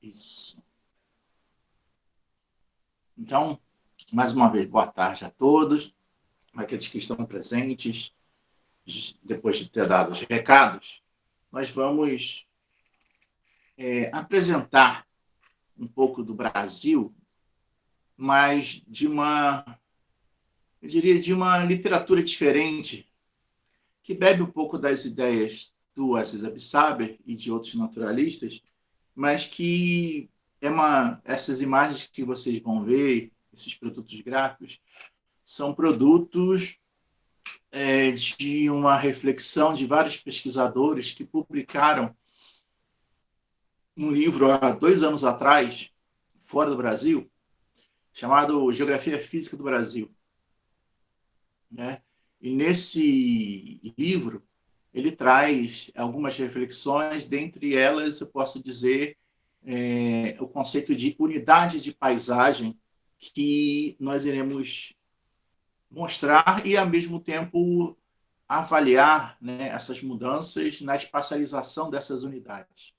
Isso. Então, mais uma vez, boa tarde a todos, aqueles que estão presentes, depois de ter dado os recados, nós vamos apresentar um pouco do Brasil, mas eu diria, de uma literatura diferente, que bebe um pouco das ideias do Aziz Absaber e de outros naturalistas, mas que essas imagens que vocês vão ver, esses produtos gráficos, são produtos de uma reflexão de vários pesquisadores que publicaram um livro há 2 anos atrás, fora do Brasil, chamado Geografia Física do Brasil. Né? E nesse livro, ele traz algumas reflexões, dentre elas, eu posso dizer, o conceito de unidade de paisagem, que nós iremos mostrar e, ao mesmo tempo, avaliar, né, essas mudanças na espacialização dessas unidades.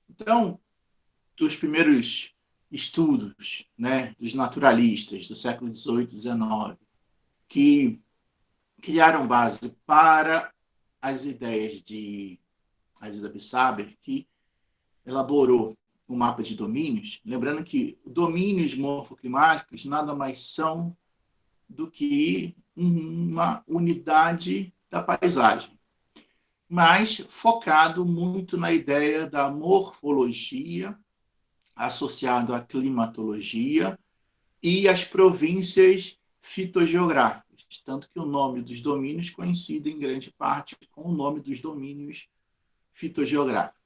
Então, dos primeiros estudos, né, dos naturalistas do século XVIII e XIX, que criaram base para as ideias de Aziz Absaber, que elaborou o mapa de domínios, lembrando que domínios morfoclimáticos nada mais são do que uma unidade da paisagem, mas focado muito na ideia da morfologia associado à climatologia e às províncias fitogeográficas, tanto que o nome dos domínios coincide em grande parte com o nome dos domínios fitogeográficos.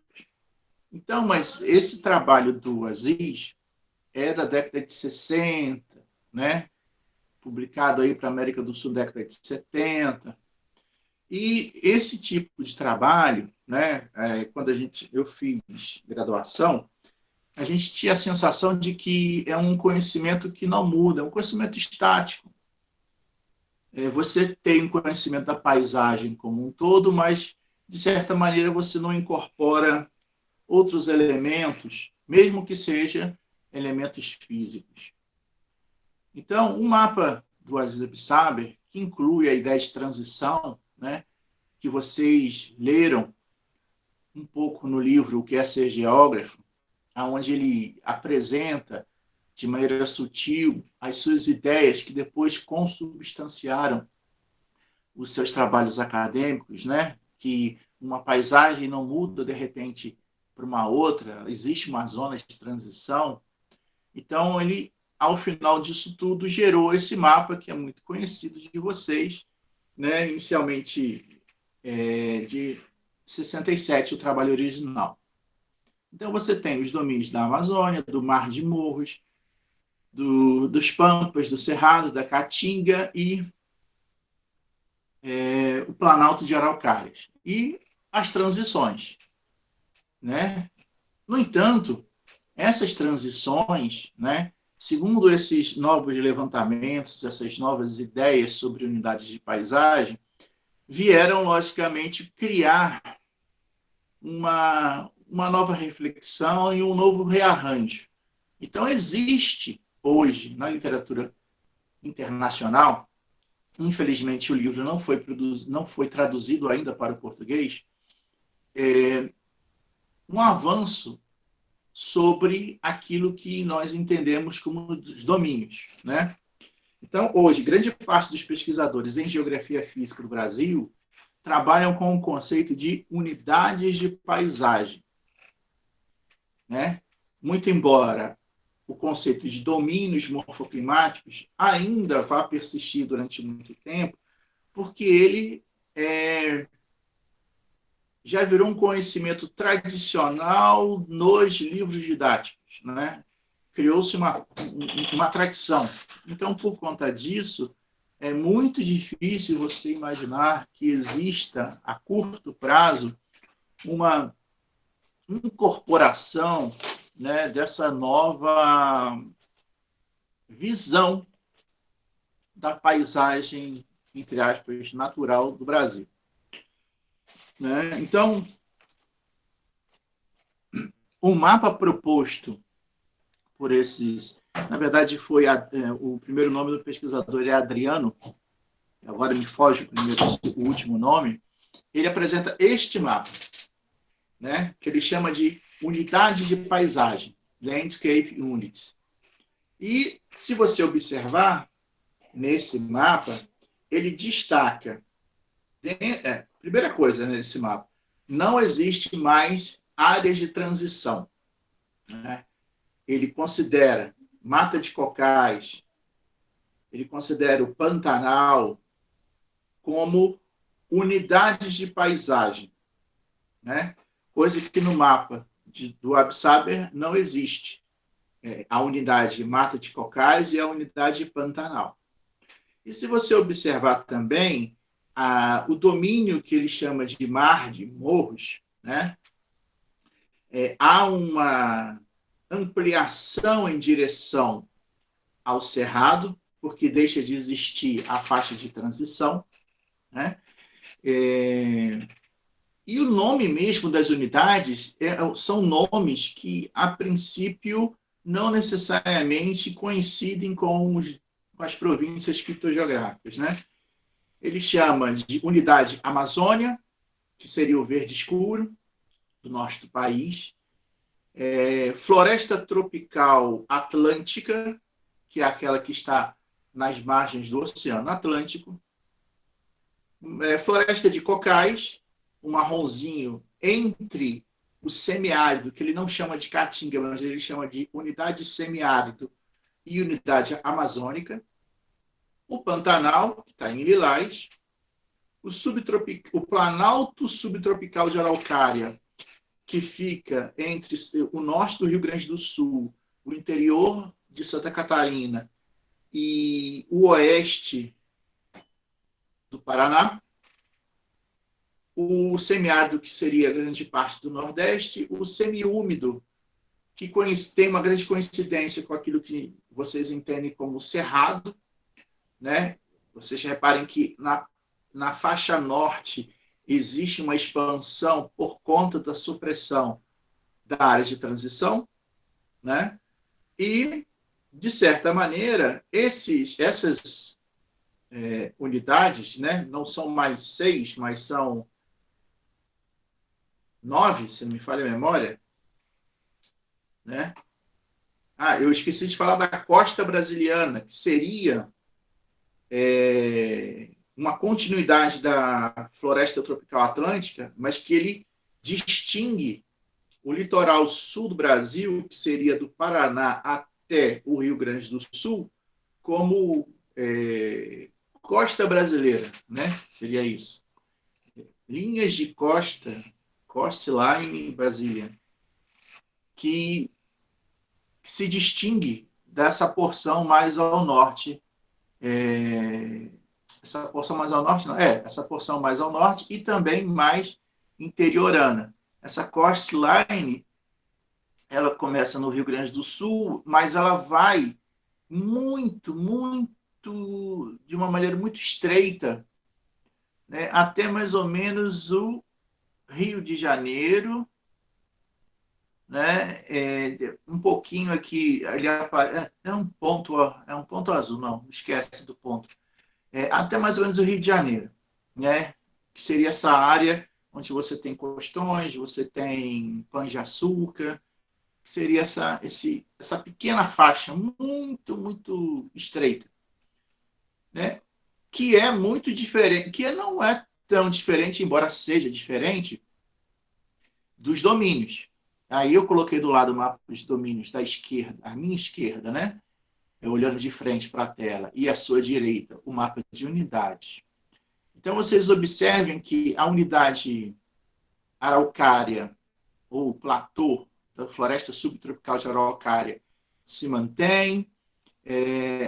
Então, mas esse trabalho do Aziz é da década de 60, né? Publicado aí para a América do Sul na década de 70. E esse tipo de trabalho, né, quando eu fiz graduação, a gente tinha a sensação de que é um conhecimento que não muda, é um conhecimento estático. Você tem um conhecimento da paisagem como um todo, mas, de certa maneira, você não incorpora outros elementos, mesmo que sejam elementos físicos. Então, o mapa do Aziz Absaber, que inclui a ideia de transição, né, que vocês leram um pouco no livro O que é Ser Geógrafo, onde ele apresenta de maneira sutil as suas ideias que depois consubstanciaram os seus trabalhos acadêmicos, né? Que uma paisagem não muda de repente para uma outra, existe uma zona de transição. Então, ele, ao final disso tudo, gerou esse mapa que é muito conhecido de vocês, né? Inicialmente de 67, o trabalho original. Então, você tem os domínios da Amazônia, do Mar de Morros, dos Pampas, do Cerrado, da Caatinga e o Planalto de Araucárias. E as transições. Né? No entanto, essas transições, né, segundo esses novos levantamentos, essas novas ideias sobre unidades de paisagem, vieram, logicamente, criar uma nova reflexão e um novo rearranjo. Então, existe hoje, na literatura internacional, infelizmente o livro não foi traduzido ainda para o português, um avanço sobre aquilo que nós entendemos como os domínios. Né? Então, hoje, grande parte dos pesquisadores em geografia física do Brasil trabalham com o conceito de unidades de paisagem. Né? Muito embora o conceito de domínios morfoclimáticos ainda vá persistir durante muito tempo, porque ele já virou um conhecimento tradicional nos livros didáticos. Né? Criou-se uma tradição. Então, por conta disso, é muito difícil você imaginar que exista, a curto prazo, uma incorporação, né, dessa nova visão da paisagem, entre aspas, natural do Brasil. Né? Então, o mapa proposto por esses... Na verdade, foi o primeiro nome do pesquisador é Adriano, agora me foge o último nome. Ele apresenta este mapa, né, que ele chama de unidade de paisagem, Landscape Units. E, se você observar, nesse mapa, ele destaca... primeira coisa, né, nesse mapa, não existe mais áreas de transição, né? Ele considera mata de cocais, ele considera o Pantanal como unidades de paisagem, né? Coisa que no mapa do Absaber não existe. A unidade mata de cocais e a unidade Pantanal. E se você observar também o domínio que ele chama de mar de morros, né? Há uma ampliação em direção ao cerrado, porque deixa de existir a faixa de transição, né? E o nome mesmo das unidades são nomes que, a princípio, não necessariamente coincidem com as províncias fitogeográficas, né? Ele chama de unidade Amazônia, que seria o verde escuro do norte do país, floresta tropical atlântica, que é aquela que está nas margens do Oceano Atlântico, floresta de cocais, um marronzinho entre o semiárido, que ele não chama de caatinga, mas ele chama de unidade semiárido e unidade amazônica, o Pantanal, que está em lilás, o Planalto Subtropical de Araucária, que fica entre o norte do Rio Grande do Sul, o interior de Santa Catarina e o oeste do Paraná, o semiárido, que seria grande parte do Nordeste, o semiúmido, que tem uma grande coincidência com aquilo que vocês entendem como cerrado, né? Vocês reparem que na faixa norte existe uma expansão por conta da supressão da área de transição, né? E, de certa maneira, essas unidades, né, não são mais 6, mas são 9, se não me falha a memória, né? Eu esqueci de falar da costa brasiliana, que seria uma continuidade da floresta tropical atlântica, mas que ele distingue o litoral sul do Brasil, que seria do Paraná até o Rio Grande do Sul, como costa brasileira, né? Seria isso. Linhas de coastline Brasília, que se distingue dessa porção mais ao norte. Essa porção mais ao norte, não, essa porção mais ao norte e também mais interiorana. Essa coastline, ela começa no Rio Grande do Sul, mas ela vai muito, de uma maneira muito estreita, né, até mais ou menos o Rio de Janeiro, né, um pouquinho aqui, ali é um ponto azul, não, esquece do ponto. Até mais ou menos o Rio de Janeiro, né, que seria essa área onde você tem Costões, você tem Pão de Açúcar, que seria essa pequena faixa muito estreita, né, que é muito diferente, que não é tão diferente, embora seja diferente, dos domínios. Aí eu coloquei do lado o mapa dos domínios da esquerda, a minha esquerda, né? Olhando de frente para a tela, e à sua direita, o mapa de unidade. Então, vocês observem que a unidade araucária, ou platô, da floresta subtropical de Araucária, se mantém.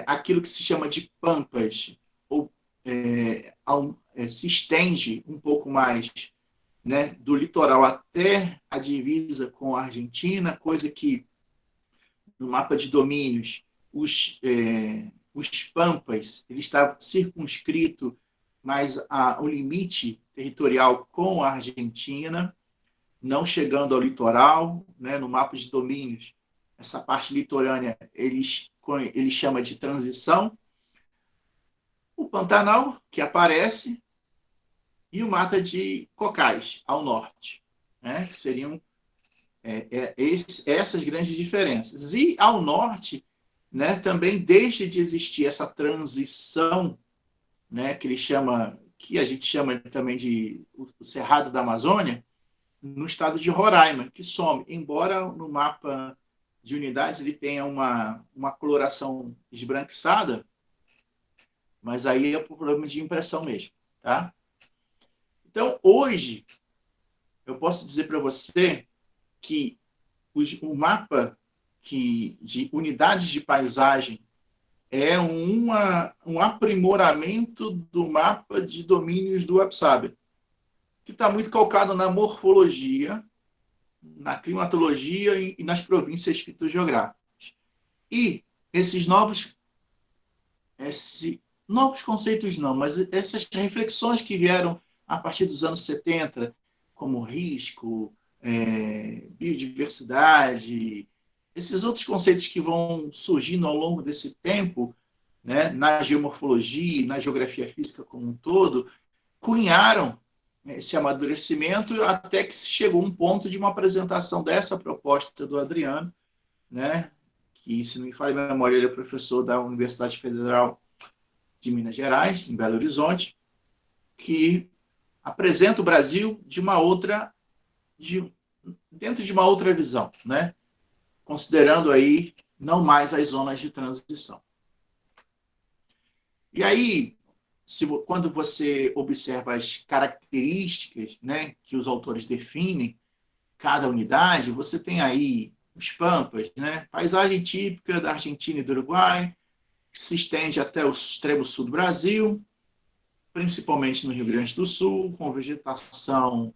Aquilo que se chama de pampas, se estende um pouco mais, né, do litoral até a divisa com a Argentina, coisa que no mapa de domínios os pampas ele estava circunscrito mais o limite territorial com a Argentina, não chegando ao litoral, né? No mapa de domínios, essa parte litorânea eles chama de transição. O Pantanal, que aparece, e o Mata de Cocais, ao norte, né? Que seriam essas grandes diferenças. E ao norte, né, também deixa de existir essa transição, né, que a gente chama também de o Cerrado da Amazônia, no estado de Roraima, que some, embora no mapa de unidades ele tenha uma coloração esbranquiçada, mas aí é por problema de impressão mesmo, tá? Então, hoje, eu posso dizer para você que o mapa de unidades de paisagem é um aprimoramento do mapa de domínios do WebSaber, que está muito calcado na morfologia, na climatologia e nas províncias fitogeográficas. E novos conceitos não, mas essas reflexões que vieram a partir dos anos 70, como risco, biodiversidade, esses outros conceitos que vão surgindo ao longo desse tempo, né, na geomorfologia, na geografia física como um todo, cunharam esse amadurecimento até que chegou um ponto de uma apresentação dessa proposta do Adriano, né, que, se não me falha a memória, ele é professor da Universidade Federal de Minas Gerais, em Belo Horizonte, que apresenta o Brasil dentro de uma outra visão, né? Considerando aí não mais as zonas de transição. E aí, quando você observa as características, né, que os autores definem cada unidade, você tem aí os pampas, né, paisagem típica da Argentina e do Uruguai, que se estende até o extremo sul do Brasil, principalmente no Rio Grande do Sul, com vegetação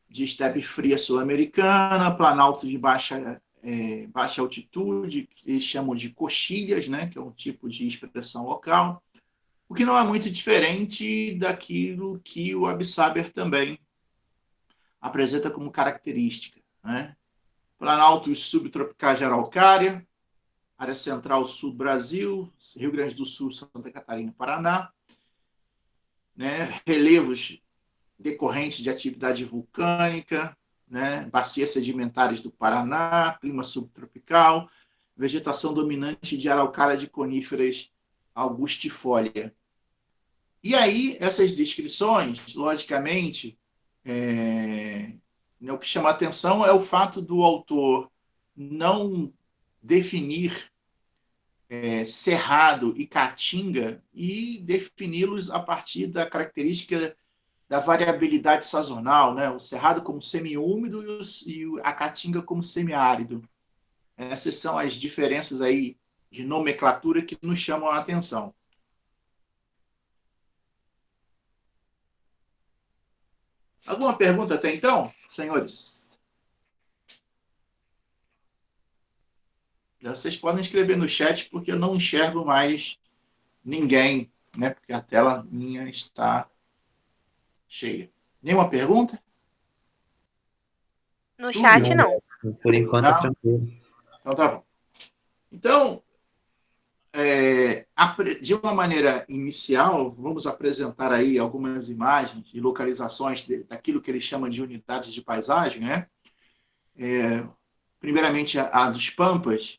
de estepe fria sul-americana, planalto de baixa altitude, que eles chamam de coxilhas, né, que é um tipo de expressão local, o que não é muito diferente daquilo que o WebSaber também apresenta como característica, né? Planaltos subtropicais de Araucária, área central sul do Brasil, Rio Grande do Sul, Santa Catarina e Paraná, né? Relevos decorrentes de atividade vulcânica, né? Bacias sedimentares do Paraná, clima subtropical, vegetação dominante de araucária de coníferas augustifolia. E aí, essas descrições, logicamente, o que chama a atenção é o fato do autor não definir cerrado e caatinga e defini-los a partir da característica da variabilidade sazonal, né? O cerrado como semiúmido e a caatinga como semiárido. Essas são as diferenças aí de nomenclatura que nos chamam a atenção. Alguma pergunta até então, senhores? Vocês podem escrever no chat, porque eu não enxergo mais ninguém, né? Porque a tela minha está cheia. Nenhuma pergunta? No chat, não. Por enquanto, Não? é tranquilo. Então, tá bom. Então, de uma maneira inicial, vamos apresentar aí algumas imagens e localizações daquilo que eles chamam de unidades de paisagem, né? Primeiramente, a dos Pampas,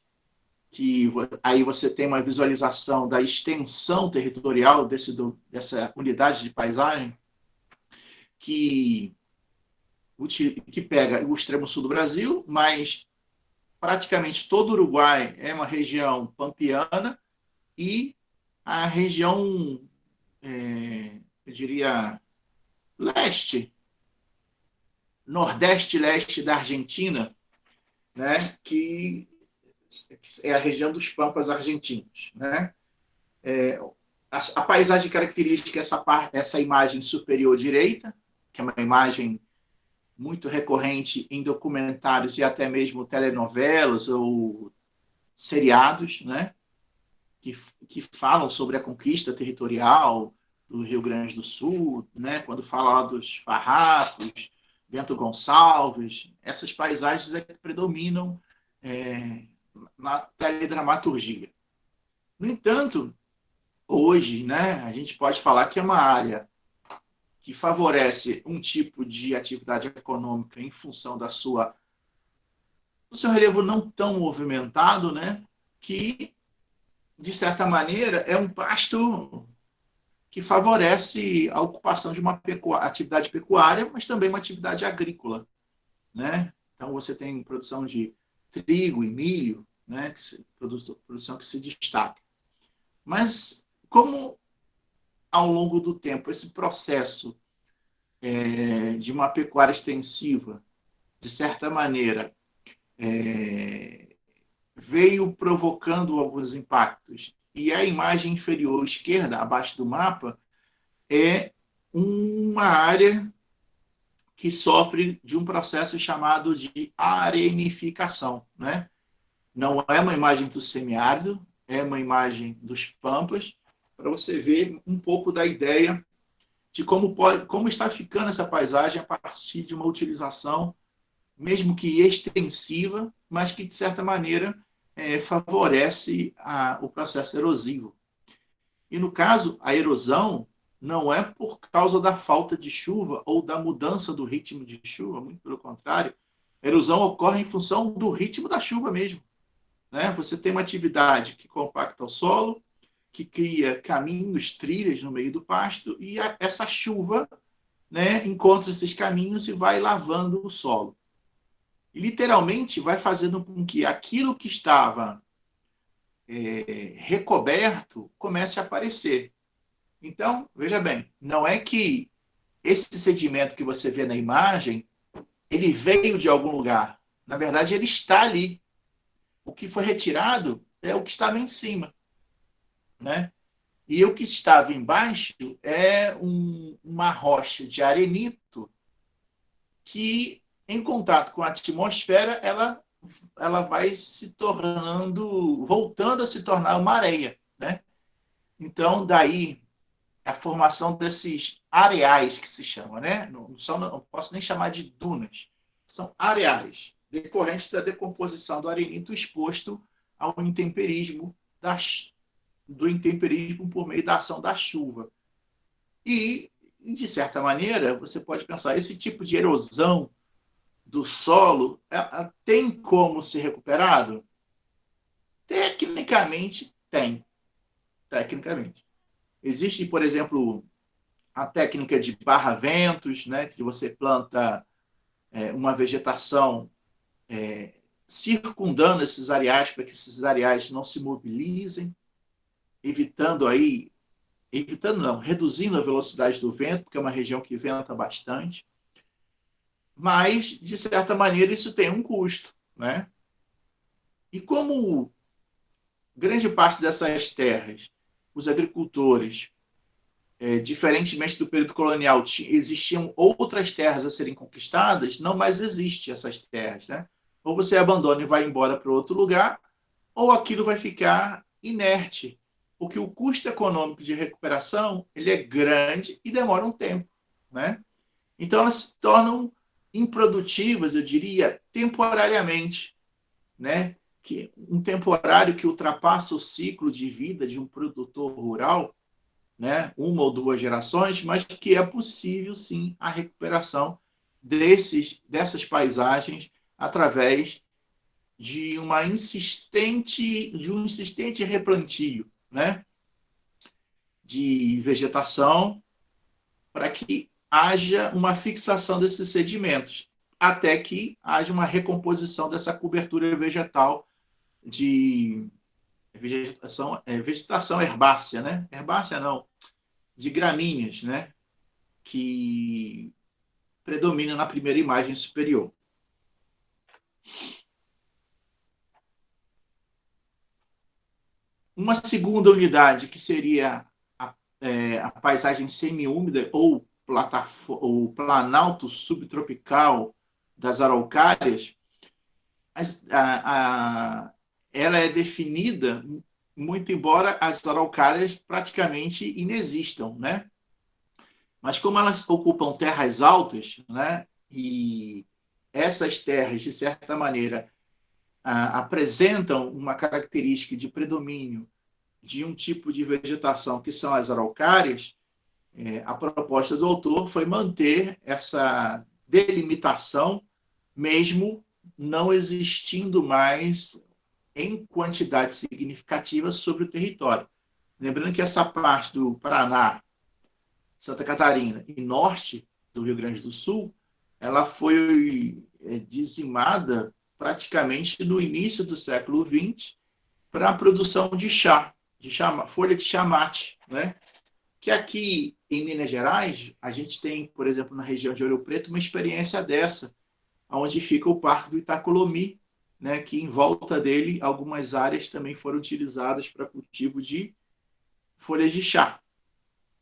que aí você tem uma visualização da extensão territorial dessa unidade de paisagem, que pega o extremo sul do Brasil, mas praticamente todo o Uruguai é uma região pampiana, e a região, eu diria, nordeste e leste da Argentina, né, que é a região dos Pampas argentinos, né? A paisagem característica é essa imagem superior direita, que é uma imagem muito recorrente em documentários e até mesmo telenovelas ou seriados, né? Que falam sobre a conquista territorial do Rio Grande do Sul, né? Quando fala lá dos farrapos, Bento Gonçalves, essas paisagens é que predominam na teledramaturgia. No entanto, hoje, né, a gente pode falar que é uma área que favorece um tipo de atividade econômica em função do seu relevo não tão movimentado, né, que, de certa maneira, é um pasto que favorece a ocupação de uma atividade pecuária, mas também uma atividade agrícola, né? Então, você tem produção de trigo e milho, né, produção que se destaca. Mas, como ao longo do tempo esse processo de uma pecuária extensiva, de certa maneira, veio provocando alguns impactos, e a imagem inferior esquerda, abaixo do mapa, é uma área que sofre de um processo chamado de arenificação, né? Não é uma imagem do semiárido, é uma imagem dos pampas, para você ver um pouco da ideia de como está ficando essa paisagem a partir de uma utilização, mesmo que extensiva, mas que, de certa maneira, favorece o processo erosivo. E, no caso, a erosão não é por causa da falta de chuva ou da mudança do ritmo de chuva, muito pelo contrário, a erosão ocorre em função do ritmo da chuva mesmo, né? Você tem uma atividade que compacta o solo, que cria caminhos, trilhas no meio do pasto, e essa chuva, né, encontra esses caminhos e vai lavando o solo. E, literalmente, vai fazendo com que aquilo que estava recoberto comece a aparecer. Então, veja bem, não é que esse sedimento que você vê na imagem, ele veio de algum lugar. Na verdade, ele está ali. O que foi retirado é o que estava em cima, né? E o que estava embaixo é uma rocha de arenito que, em contato com a atmosfera, ela vai se tornando, voltando a se tornar uma areia, né? Então, daí a formação desses areais que se chama, né? Não posso nem chamar de dunas, são areais, decorrentes da decomposição do arenito exposto ao intemperismo do intemperismo por meio da ação da chuva. E, de certa maneira, você pode pensar, esse tipo de erosão do solo tem como ser recuperado? Tecnicamente, tem. Tecnicamente. Existe, por exemplo, a técnica de barra-ventos, né, que você planta uma vegetação circundando esses areais para que esses areais não se mobilizem, reduzindo a velocidade do vento, porque é uma região que venta bastante. Mas, de certa maneira, isso tem um custo, né? E como grande parte dessas terras, os agricultores, diferentemente do período colonial, existiam outras terras a serem conquistadas, não mais existem essas terras, né? Ou você abandona e vai embora para outro lugar, ou aquilo vai ficar inerte, porque o custo econômico de recuperação ele é grande e demora um tempo, né? Então elas se tornam improdutivas, eu diria, temporariamente, né? Um temporário que ultrapassa o ciclo de vida de um produtor rural, né? Uma ou duas gerações, mas que é possível, sim, a recuperação dessas paisagens através de um insistente replantio, né? De vegetação para que haja uma fixação desses sedimentos, até que haja uma recomposição dessa cobertura vegetal de vegetação herbácea, né? Herbácea não, de gramíneas, né? Que predomina na primeira imagem superior. Uma segunda unidade, que seria a paisagem semiúmida ou planalto subtropical das araucárias, ela é definida, muito embora as araucárias praticamente inexistam, né? Mas como elas ocupam terras altas, né, E essas terras, de certa maneira, apresentam uma característica de predomínio de um tipo de vegetação que são as araucárias, a proposta do autor foi manter essa delimitação, mesmo não existindo mais em quantidade significativa sobre o território. Lembrando que essa parte do Paraná, Santa Catarina e norte do Rio Grande do Sul, ela foi dizimada praticamente no início do século XX para a produção de chá, folha de chá mate, né? Que aqui em Minas Gerais, a gente tem, por exemplo, na região de Ouro Preto, uma experiência dessa, onde fica o Parque do Itacolomi, né, que em volta dele algumas áreas também foram utilizadas para cultivo de folhas de chá,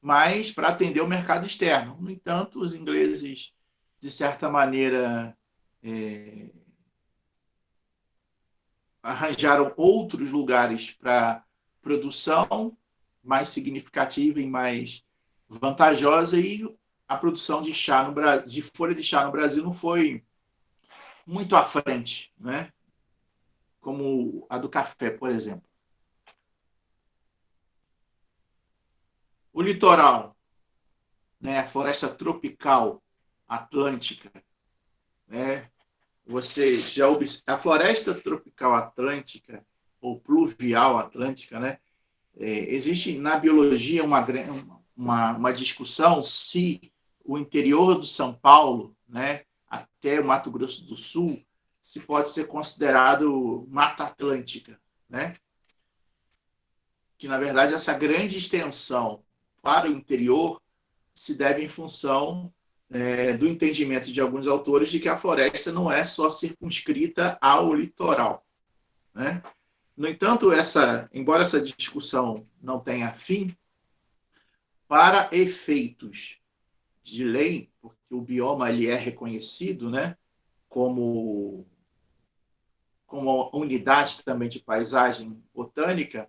mas para atender o mercado externo. No entanto, os ingleses, de certa maneira, arranjaram outros lugares para produção mais significativa e mais vantajosa, e a produção de chá de folha de chá no Brasil não foi muito à frente, né? Como a do café, por exemplo. O litoral, né? A floresta tropical atlântica, né? Você já observa a floresta tropical atlântica ou pluvial atlântica, né? Existe na biologia uma discussão se o interior do São Paulo, né, até o Mato Grosso do Sul, se pode ser considerado Mata Atlântica, né? Que, na verdade, essa grande extensão para o interior se deve em função do entendimento de alguns autores de que a floresta não é só circunscrita ao litoral, né? No entanto, embora essa discussão não tenha fim, para efeitos de lei, porque o bioma ele é reconhecido, né, como unidade também de paisagem botânica,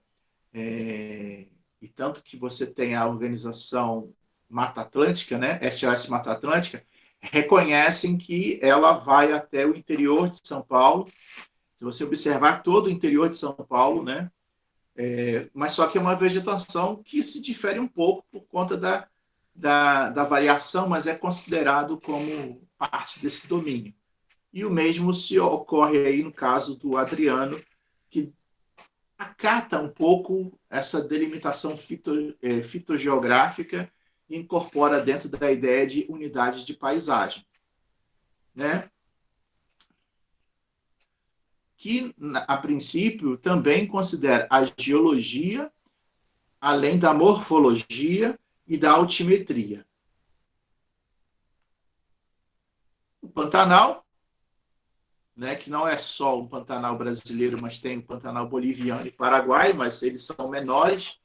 e tanto que você tem a organização Mata Atlântica, né, SOS Mata Atlântica, reconhecem que ela vai até o interior de São Paulo. Se você observar todo o interior de São Paulo, né, mas só que é uma vegetação que se difere um pouco por conta da variação, mas é considerado como parte desse domínio. E o mesmo se ocorre aí no caso do Adriano, que acata um pouco essa delimitação fitogeográfica e incorpora dentro da ideia de unidade de paisagem, né? Que, a princípio, também considera a geologia, além da morfologia e da altimetria. O Pantanal, né, que não é só o Pantanal brasileiro, mas tem o Pantanal boliviano e paraguaio, mas eles são menores.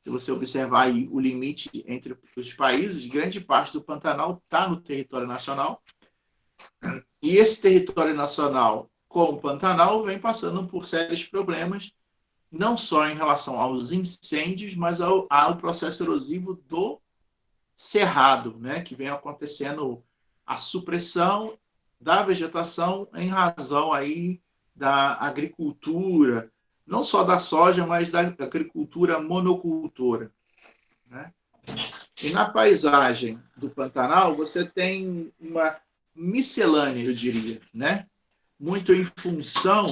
Se você observar aí o limite entre os países, grande parte do Pantanal está no território nacional. E esse território nacional, com o Pantanal, vem passando por sérios problemas, não só em relação aos incêndios, mas ao processo erosivo do cerrado, né, que vem acontecendo a supressão da vegetação em razão aí da agricultura, não só da soja, mas da agricultura monocultora, né? E na paisagem do Pantanal, você tem uma miscelânea, eu diria, né? Muito em função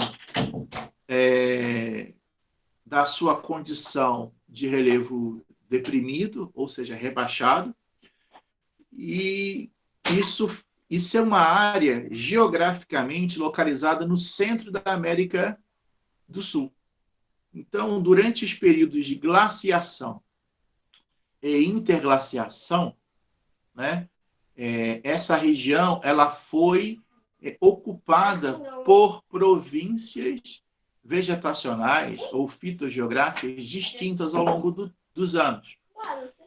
da sua condição de relevo deprimido, ou seja, rebaixado, e isso é uma área geograficamente localizada no centro da América do Sul. Então, durante os períodos de glaciação e interglaciação, né, essa região ela foi ocupada por províncias vegetacionais ou fitogeográficas distintas ao longo dos anos.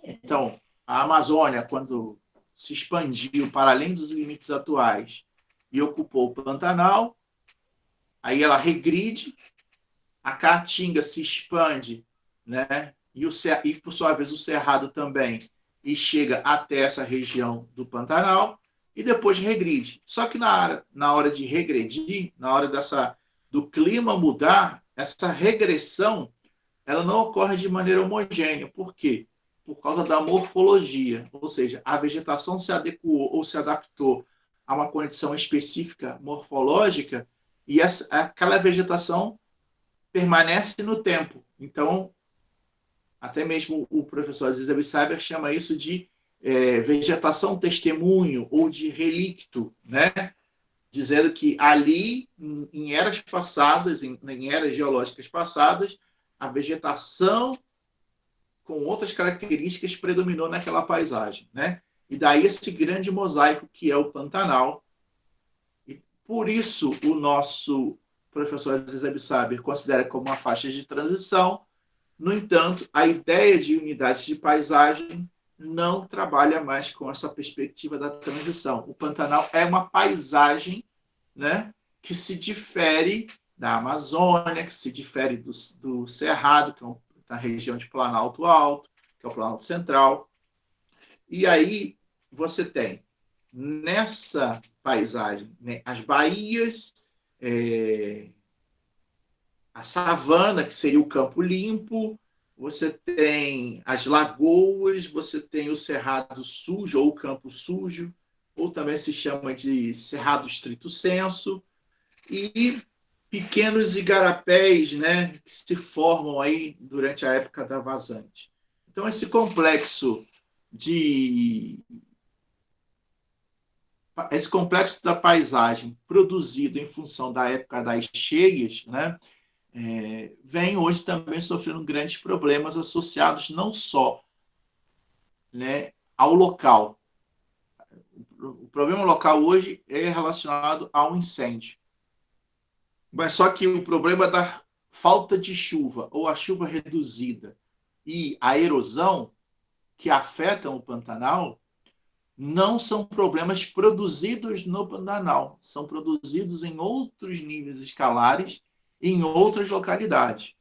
Então, a Amazônia, quando se expandiu para além dos limites atuais e ocupou o Pantanal, aí ela regride, a Caatinga se expande, né? E por sua vez o Cerrado também, e chega até essa região do Pantanal, e depois regride. Só que na hora de regredir, na hora do clima mudar, essa regressão ela não ocorre de maneira homogênea. Por quê? Por causa da morfologia, ou seja, a vegetação se adequou ou se adaptou a uma condição específica morfológica e aquela vegetação permanece no tempo. Então, até mesmo o professor Aziz Abissaber chama isso de vegetação testemunho ou de relicto, né? Dizendo que ali, em eras passadas, em eras geológicas passadas, a vegetação com outras características predominou naquela paisagem, né? E daí esse grande mosaico que é o Pantanal. E por isso o nosso professor Aziz Abissaber considera como uma faixa de transição. No entanto, a ideia de unidade de paisagem não trabalha mais com essa perspectiva da transição. O Pantanal é uma paisagem, né, que se difere da Amazônia, que se difere do Cerrado, que é da região de Planalto Alto, que é o Planalto Central. E aí você tem, nessa paisagem, né, as baías, a savana, que seria o campo limpo, você tem as lagoas, você tem o cerrado sujo, ou o campo sujo, ou também se chama de cerrado estrito sensu, e pequenos igarapés, né, que se formam aí durante a época da vazante. Então, esse complexo da paisagem produzido em função da época das cheias, né, vem hoje também sofrendo grandes problemas associados não só, né, ao local. O problema local hoje é relacionado ao incêndio. Mas só que o problema da falta de chuva ou a chuva reduzida e a erosão que afetam o Pantanal não são problemas produzidos no Pantanal, são produzidos em outros níveis escalares, em outras localidades.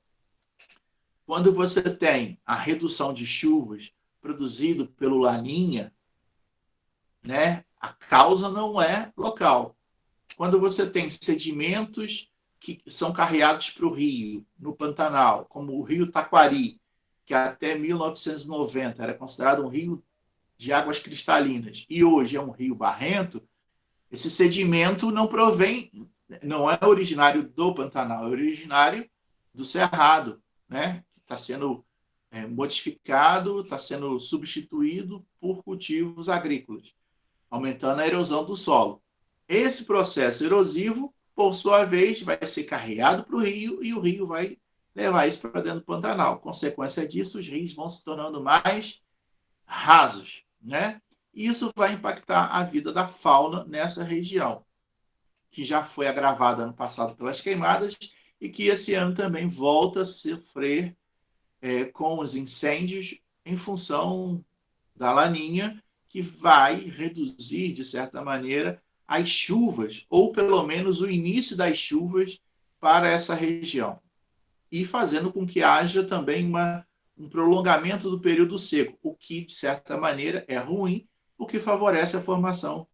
Quando você tem a redução de chuvas produzido pelo Laninha, né, a causa não é local. Quando você tem sedimentos que são carreados para o rio, no Pantanal, como o rio Taquari, que até 1990 era considerado um rio de águas cristalinas, e hoje é um rio barrento, esse sedimento não é originário do Pantanal, é originário do Cerrado, né? Que está sendo modificado, está sendo substituído por cultivos agrícolas, aumentando a erosão do solo. Esse processo erosivo, por sua vez, vai ser carregado para o rio e o rio vai levar isso para dentro do Pantanal. Consequência disso, os rios vão se tornando mais rasos, né? E isso vai impactar a vida da fauna nessa região, que já foi agravada ano passado pelas queimadas e que esse ano também volta a sofrer com os incêndios em função da Laninha, que vai reduzir, de certa maneira, as chuvas, ou pelo menos o início das chuvas para essa região, e fazendo com que haja também um prolongamento do período seco, o que, de certa maneira, é ruim, porque favorece a formação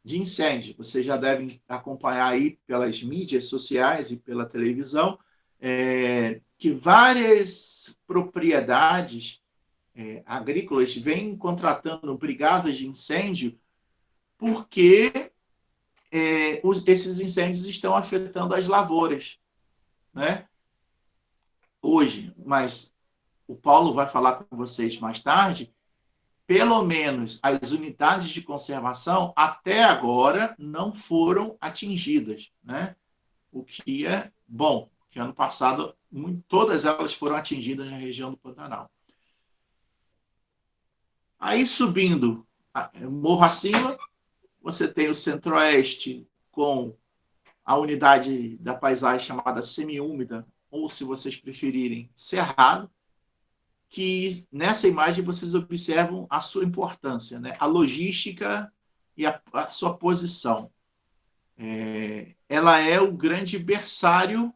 de incêndio. Vocês já devem acompanhar aí pelas mídias sociais e pela televisão que várias propriedades agrícolas vêm contratando brigadas de incêndio porque esses incêndios estão afetando as lavouras, né? Hoje, mas o Paulo vai falar com vocês mais tarde, pelo menos as unidades de conservação até agora não foram atingidas, né? O que é bom, que ano passado todas elas foram atingidas na região do Pantanal. Aí subindo morro acima, você tem o Centro-Oeste com a unidade da paisagem chamada semiúmida, ou se vocês preferirem, Cerrado, que nessa imagem vocês observam a sua importância, né? A logística e a sua posição. Ela é o grande berçário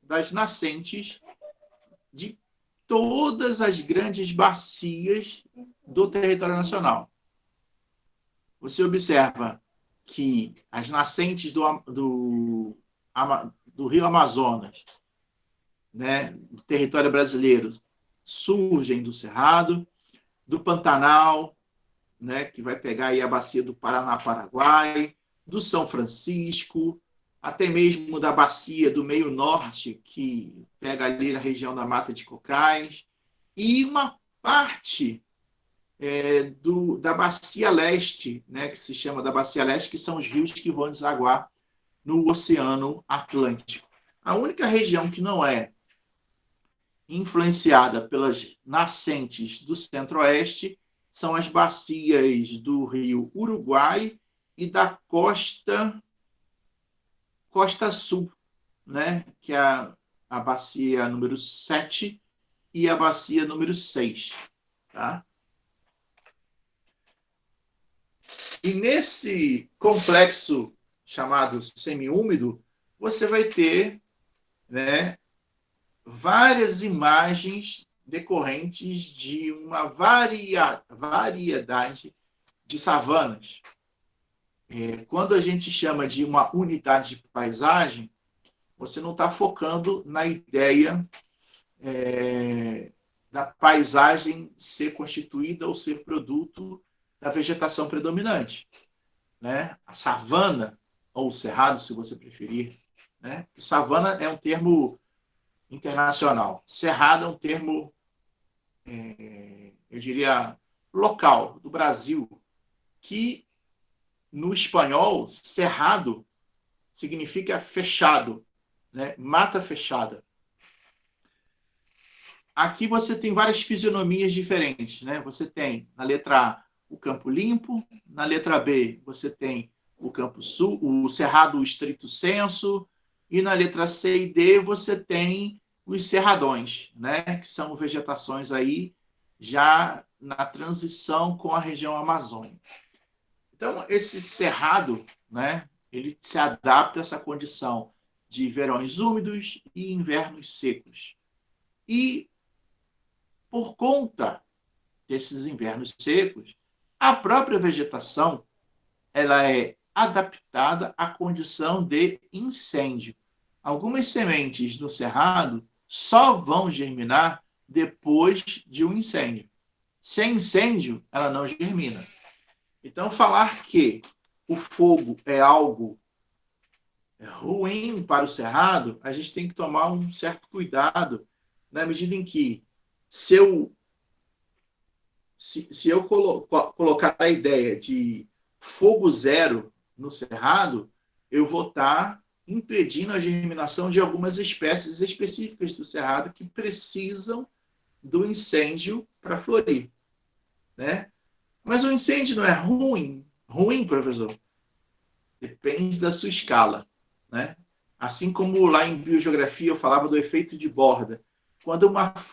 das nascentes de todas as grandes bacias do território nacional. Você observa que as nascentes do rio Amazonas, né, do território brasileiro, surgem do Cerrado, do Pantanal, né, que vai pegar aí a bacia do Paraná-Paraguai, do São Francisco, até mesmo da bacia do Meio Norte, que pega ali na região da Mata de Cocais, e uma parte da Bacia Leste, né, que se chama da Bacia Leste, que são os rios que vão desaguar no Oceano Atlântico. A única região que não é influenciada pelas nascentes do Centro-Oeste são as bacias do rio Uruguai e da costa Sul, né, que é a bacia número 7 e a bacia número 6. Tá? E nesse complexo chamado semiúmido, você vai ter, né, várias imagens decorrentes de uma variedade de savanas. Quando a gente chama de uma unidade de paisagem, você não está focando na ideia da paisagem ser constituída ou ser produto da vegetação predominante, né? A savana, ou o cerrado, se você preferir, né? Savana é um termo internacional. Cerrado é um termo, eu diria, local, do Brasil, que no espanhol, cerrado significa fechado, né? Mata fechada. Aqui você tem várias fisionomias diferentes, né? Você tem, na letra A, o campo limpo, na letra B, você tem o campo sul, o cerrado estrito senso, e na letra C e D você tem os cerradões, né? Que são vegetações aí já na transição com a região amazônica. Então, esse cerrado, né, ele se adapta a essa condição de verões úmidos e invernos secos. E, por conta desses invernos secos, a própria vegetação ela é adaptada à condição de incêndio. Algumas sementes no cerrado só vão germinar depois de um incêndio. Sem incêndio, ela não germina. Então, falar que o fogo é algo ruim para o cerrado, a gente tem que tomar um certo cuidado, na medida em que, se eu colocar a ideia de fogo zero no cerrado, eu vou estar impedindo a germinação de algumas espécies específicas do cerrado que precisam do incêndio para florir, né? Mas o incêndio não é ruim, professor? Depende da sua escala, né? Assim como lá em biogeografia eu falava do efeito de borda. Quando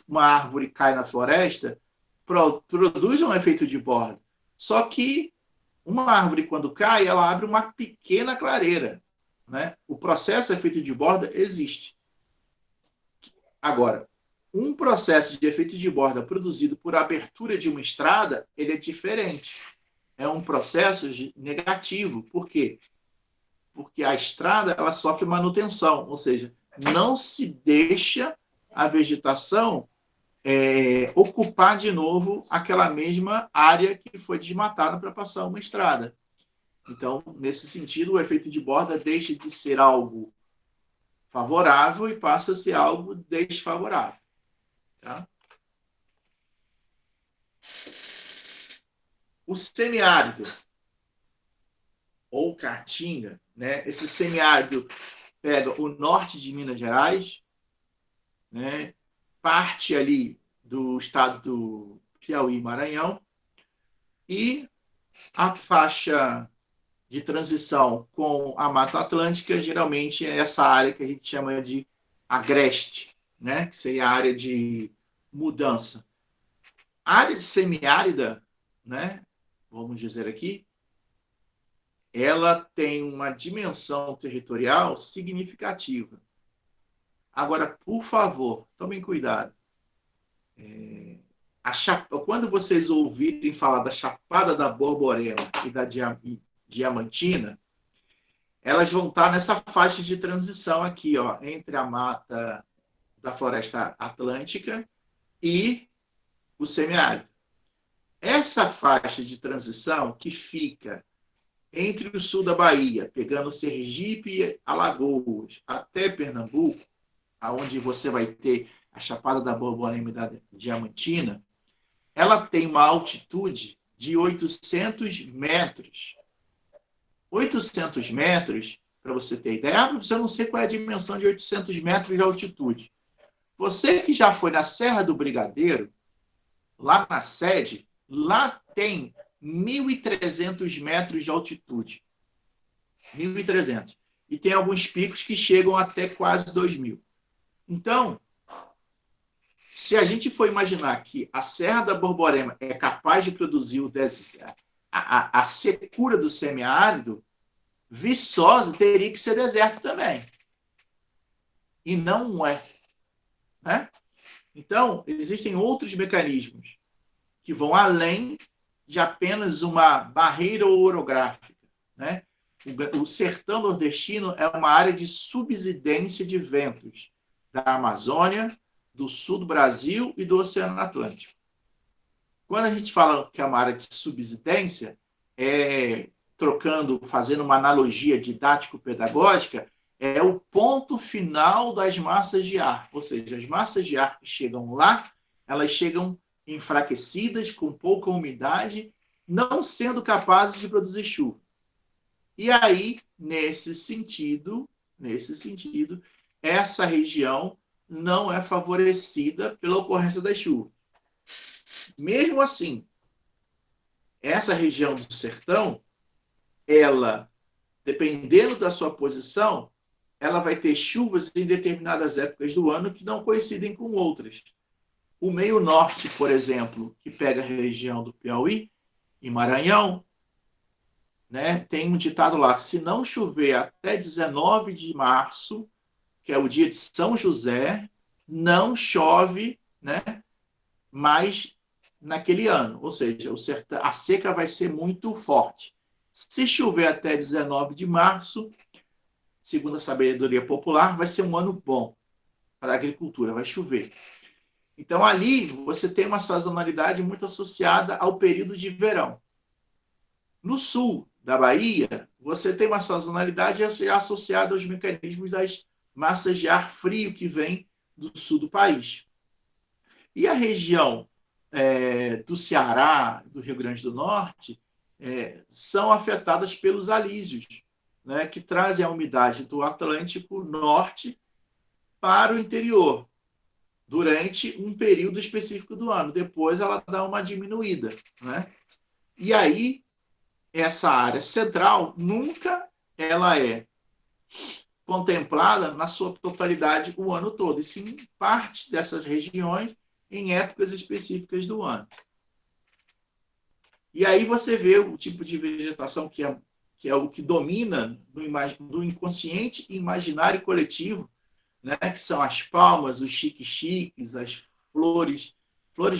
uma árvore cai na floresta, produz um efeito de borda. Só que uma árvore, quando cai, ela abre uma pequena clareira, né? O processo de efeito de borda existe. Agora, um processo de efeito de borda produzido por abertura de uma estrada, ele é diferente. É um processo negativo. Por quê? Porque a estrada ela sofre manutenção, ou seja, não se deixa a vegetação ocupar de novo aquela mesma área que foi desmatada para passar uma estrada. Então, nesse sentido, o efeito de borda deixa de ser algo favorável e passa a ser algo desfavorável. Tá? O semiárido, ou caatinga, né? Esse semiárido pega o norte de Minas Gerais, né? Parte ali do estado do Piauí e Maranhão, e a faixa de transição com a Mata Atlântica, geralmente é essa área que a gente chama de agreste, né? Que seria a área de mudança. A área semiárida, né? Vamos dizer aqui, ela tem uma dimensão territorial significativa. Agora, por favor, tomem cuidado. Quando vocês ouvirem falar da Chapada da Borborema e da Diamantina, elas vão estar nessa faixa de transição aqui, ó, entre a mata da floresta atlântica e o semiárido. Essa faixa de transição que fica entre o sul da Bahia, pegando Sergipe, Alagoas, até Pernambuco, aonde você vai ter a Chapada da Borborema e da Diamantina, ela tem uma altitude de 800 metros. 800 metros, para você ter ideia, você não sei qual é a dimensão de 800 metros de altitude. Você que já foi na Serra do Brigadeiro, lá na sede, lá tem 1.300 metros de altitude. 1.300. E tem alguns picos que chegam até quase 2.000. Então, se a gente for imaginar que a Serra da Borborema é capaz de produzir a secura do semiárido, Viçosa teria que ser deserto também. E não é. Né? Então, existem outros mecanismos que vão além de apenas uma barreira orográfica. Né? O sertão nordestino é uma área de subsidência de ventos da Amazônia, do sul do Brasil e do Oceano Atlântico. Quando a gente fala que é uma área de subsidência, fazendo uma analogia didático-pedagógica, é o ponto final das massas de ar. Ou seja, as massas de ar que chegam lá, elas chegam enfraquecidas, com pouca umidade, não sendo capazes de produzir chuva. E aí, nesse sentido, essa região não é favorecida pela ocorrência das chuvas. Mesmo assim, essa região do sertão, ela, dependendo da sua posição, ela vai ter chuvas em determinadas épocas do ano que não coincidem com outras. O meio norte, por exemplo, que pega a região do Piauí e Maranhão, né, tem um ditado lá, que se não chover até 19 de março, que é o dia de São José, não chove, né, mais naquele ano. Ou seja, a seca vai ser muito forte. Se chover até 19 de março, segundo a sabedoria popular, vai ser um ano bom para a agricultura, vai chover. Então, ali, você tem uma sazonalidade muito associada ao período de verão. No sul da Bahia, você tem uma sazonalidade associada aos mecanismos das massas de ar frio que vem do sul do país. E a região do Ceará, do Rio Grande do Norte, são afetadas pelos alísios, né, que trazem a umidade do Atlântico Norte para o interior, durante um período específico do ano. Depois ela dá uma diminuída. Né? E aí, essa área central nunca ela é contemplada na sua totalidade o ano todo, e sim parte dessas regiões em épocas específicas do ano. E aí você vê o tipo de vegetação que é o que domina do inconsciente imaginário coletivo, né? Que são as palmas, os chiques-chiques, as flores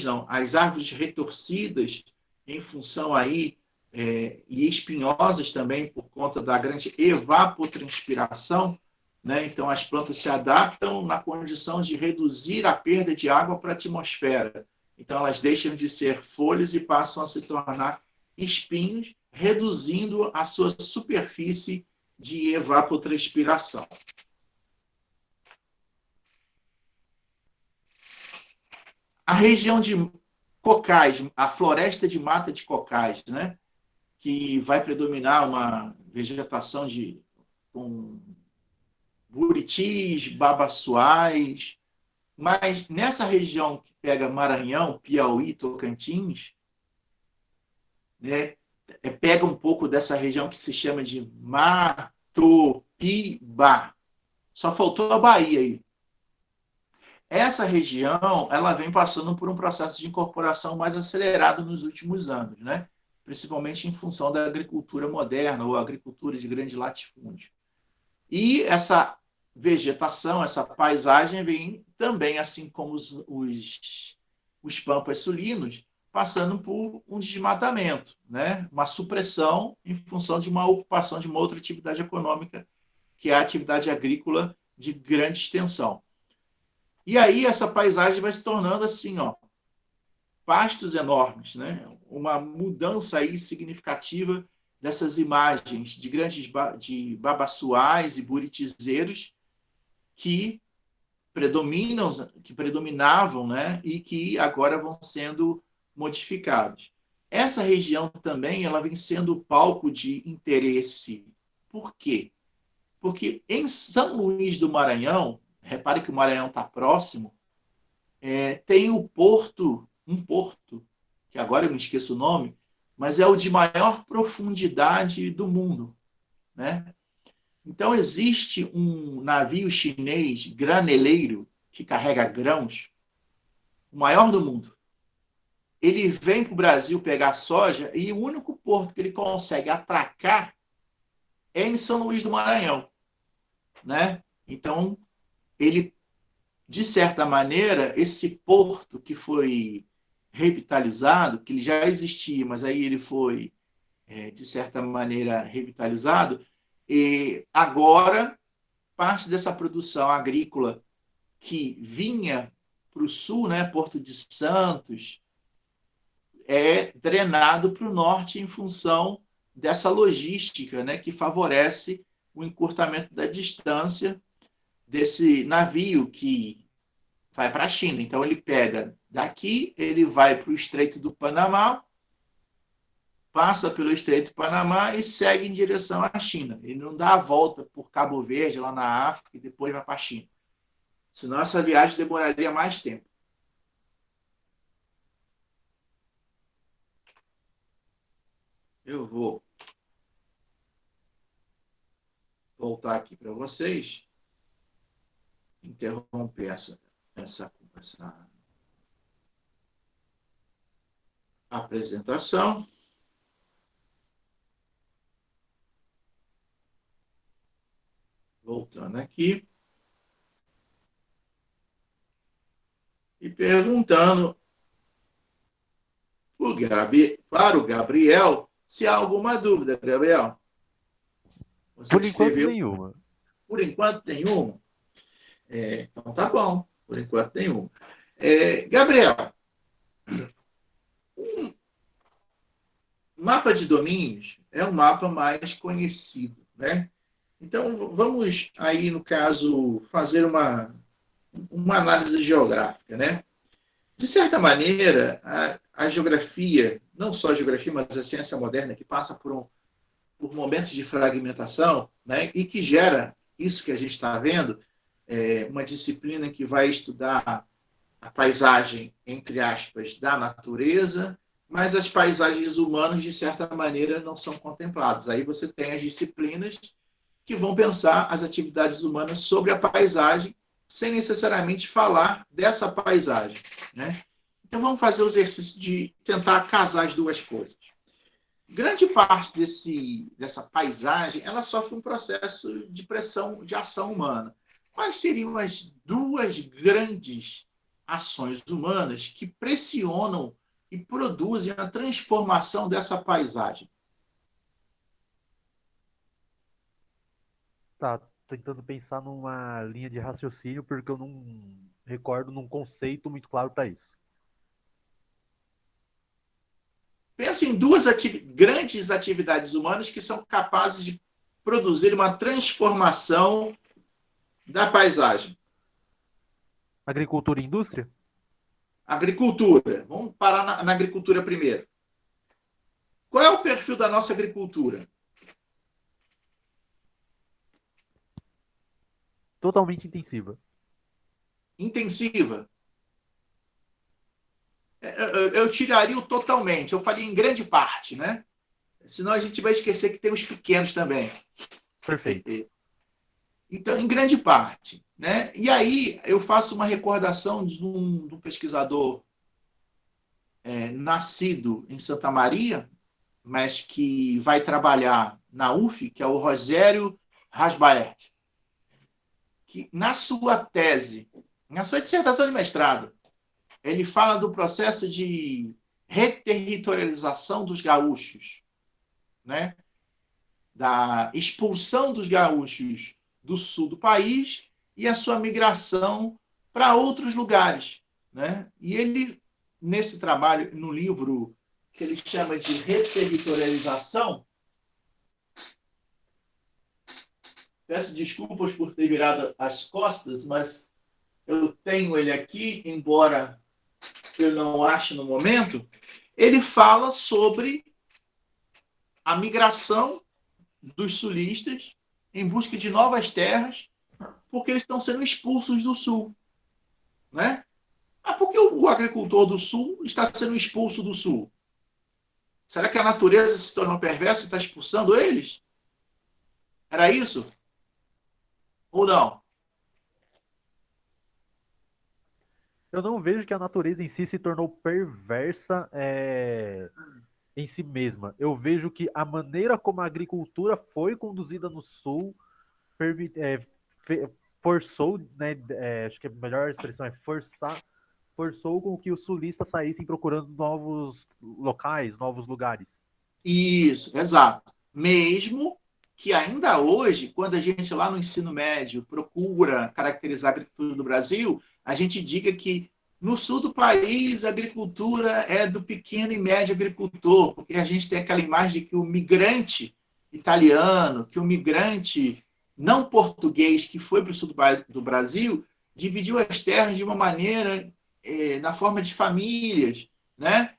não, as árvores retorcidas em função aí, e espinhosas também por conta da grande evapotranspiração, né? Então as plantas se adaptam na condição de reduzir a perda de água para a atmosfera. Então elas deixam de ser folhas e passam a se tornar espinhos, reduzindo a sua superfície de evapotranspiração. A região de cocais, a floresta de mata de cocais, né? Que vai predominar uma vegetação com buritis, babaçoais, mas nessa região que pega Maranhão, Piauí, Tocantins, né, pega um pouco dessa região que se chama de Matopiba. Só faltou a Bahia aí. Essa região ela vem passando por um processo de incorporação mais acelerado nos últimos anos, né? Principalmente em função da agricultura moderna ou agricultura de grande latifúndio. E essa vegetação, essa paisagem vem também, assim como os pampas sulinos, passando por um desmatamento, né? Uma supressão em função de uma ocupação de uma outra atividade econômica, que é a atividade agrícola de grande extensão. E aí essa paisagem vai se tornando assim, ó, pastos enormes, né? Uma mudança aí significativa dessas imagens de grandes de babaçuais e buritizeiros que predominavam, né? E que agora vão sendo modificados. Essa região também ela vem sendo palco de interesse. Por quê? Porque em São Luís do Maranhão, repare que o Maranhão está próximo, tem o porto, um porto, que agora eu me esqueço o nome, mas é o de maior profundidade do mundo, né? Então, existe um navio chinês graneleiro que carrega grãos, o maior do mundo. Ele vem para o Brasil pegar soja e o único porto que ele consegue atracar é em São Luís do Maranhão, né? Então, ele, de certa maneira, esse porto que foi revitalizado, que ele já existia, mas aí ele foi, de certa maneira, revitalizado, e agora parte dessa produção agrícola que vinha para o sul, né, Porto de Santos, é drenado para o norte em função dessa logística, né, que favorece o encurtamento da distância desse navio que vai para a China. Então, ele pega daqui, ele vai para o Estreito do Panamá, passa pelo Estreito do Panamá e segue em direção à China. Ele não dá a volta por Cabo Verde, lá na África, e depois vai para a China. Senão essa viagem demoraria mais tempo. Eu vou voltar aqui para vocês, interromper essa apresentação. Voltando aqui. E perguntando para o Gabriel se há alguma dúvida, Gabriel. Você Por enquanto, escreveu, nenhuma. por enquanto, nenhuma? Então tá bom, por enquanto nenhuma. Gabriel, o mapa de domínios é um mapa mais conhecido, né? Então vamos aí, no caso, fazer uma análise geográfica, né? De certa maneira, a geografia, não só a geografia, mas a ciência moderna, que passa por momentos de fragmentação, né, e que gera isso que a gente está vendo, uma disciplina que vai estudar a paisagem, entre aspas, da natureza, mas as paisagens humanas, de certa maneira, não são contempladas. Aí você tem as disciplinas que vão pensar as atividades humanas sobre a paisagem, sem necessariamente falar dessa paisagem, né? Então vamos fazer o exercício de tentar casar as duas coisas. Grande parte dessa paisagem, ela sofre um processo de pressão de ação humana. Quais seriam as duas grandes ações humanas que pressionam e produzem a transformação dessa paisagem? Tá tentando pensar numa linha de raciocínio porque eu não recordo num conceito muito claro para isso. Pensa em duas grandes atividades humanas que são capazes de produzir uma transformação da paisagem. Agricultura e indústria? Agricultura. Vamos parar na agricultura primeiro. Qual é o perfil da nossa agricultura? Totalmente intensiva. Intensiva. Eu tiraria o totalmente. Eu falei em grande parte, né? Senão a gente vai esquecer que tem os pequenos também. Perfeito. Então, em grande parte, né? E aí eu faço uma recordação de um pesquisador nascido em Santa Maria, mas que vai trabalhar na UF, que é o Rogério Rasbaert, que na sua tese, na sua dissertação de mestrado, ele fala do processo de reterritorialização dos gaúchos, né? Da expulsão dos gaúchos do sul do país e a sua migração para outros lugares, né? E ele, nesse trabalho, no livro que ele chama de Reterritorialização, peço desculpas por ter virado as costas, mas eu tenho ele aqui, embora eu não ache no momento. Ele fala sobre a migração dos sulistas em busca de novas terras, porque eles estão sendo expulsos do sul, né? Ah, por que o agricultor do sul está sendo expulso do sul? Será que a natureza se tornou perversa e está expulsando eles? Era isso? Ou não? Eu não vejo que a natureza em si se tornou perversa em si mesma. Eu vejo que a maneira como a agricultura foi conduzida no sul forçou, né, acho que a melhor expressão é forçou com que os sulistas saíssem procurando novos locais, novos lugares. Isso, exato. Mesmo que ainda hoje, quando a gente lá no ensino médio procura caracterizar a agricultura do Brasil, a gente diga que no sul do país a agricultura é do pequeno e médio agricultor, porque a gente tem aquela imagem de que o migrante italiano, que o migrante não português que foi para o sul do Brasil, dividiu as terras de uma maneira, na forma de famílias, né?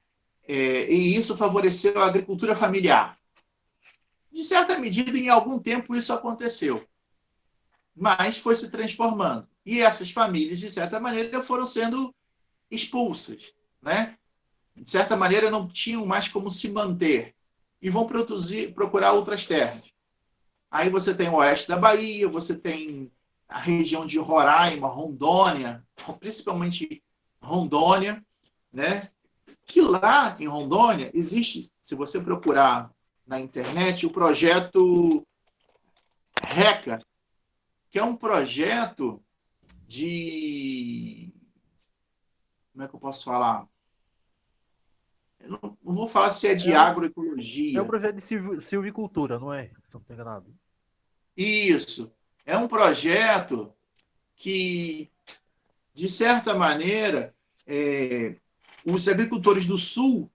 E isso favoreceu a agricultura familiar. De certa medida, em algum tempo isso aconteceu, mas foi se transformando. E essas famílias, de certa maneira, foram sendo expulsas, né? De certa maneira, não tinham mais como se manter e vão procurar outras terras. Aí você tem o oeste da Bahia, você tem a região de Roraima, Rondônia, principalmente Rondônia, né? Que lá em Rondônia existe, se você procurar na internet, o projeto RECA, que é um projeto de... Como é que eu posso falar? Eu não vou falar se é de É um agroecologia. projeto de silvicultura, não é? Se eu não estou enganado. Isso. É um projeto que, de certa maneira, os agricultores do Sul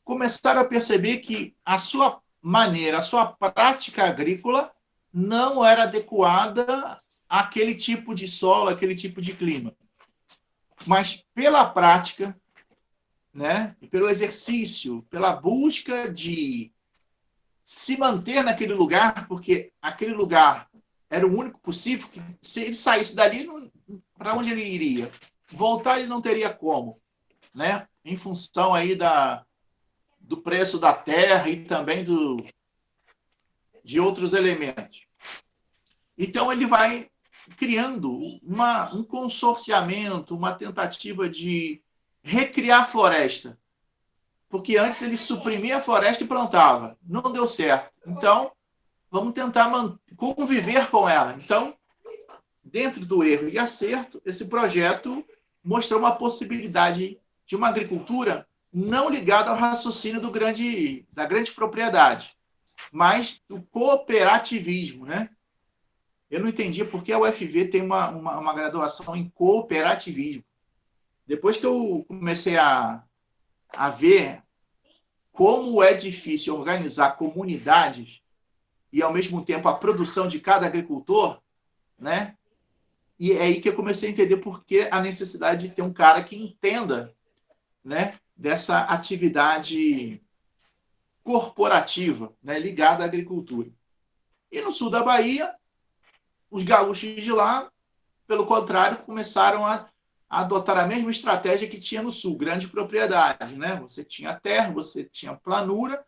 começaram a perceber que a sua maneira, a sua prática agrícola não era adequada àquele tipo de solo, àquele tipo de clima. Mas pela prática, né, pelo exercício, pela busca de se manter naquele lugar, porque aquele lugar era o único possível, que se ele saísse dali, para onde ele iria? Voltar ele não teria como, né? Em função aí do preço da terra e também de outros elementos. Então, ele vai criando um consorciamento, uma tentativa de recriar a floresta. Porque antes ele suprimia a floresta e plantava. Não deu certo. Então, vamos tentar conviver com ela. Então, dentro do erro e acerto, esse projeto mostrou uma possibilidade de uma agricultura não ligada ao raciocínio da grande propriedade, mas do cooperativismo, né? Eu não entendia por que a UFV tem uma graduação em cooperativismo. Depois que eu comecei a ver como é difícil organizar comunidades e, ao mesmo tempo, a produção de cada agricultor, né? E é aí que eu comecei a entender por que a necessidade de ter um cara que entenda, né, dessa atividade corporativa, né, ligada à agricultura. E no sul da Bahia, os gaúchos de lá, pelo contrário, começaram a adotar a mesma estratégia que tinha no sul, grande propriedade, né? Você tinha terra, você tinha planura,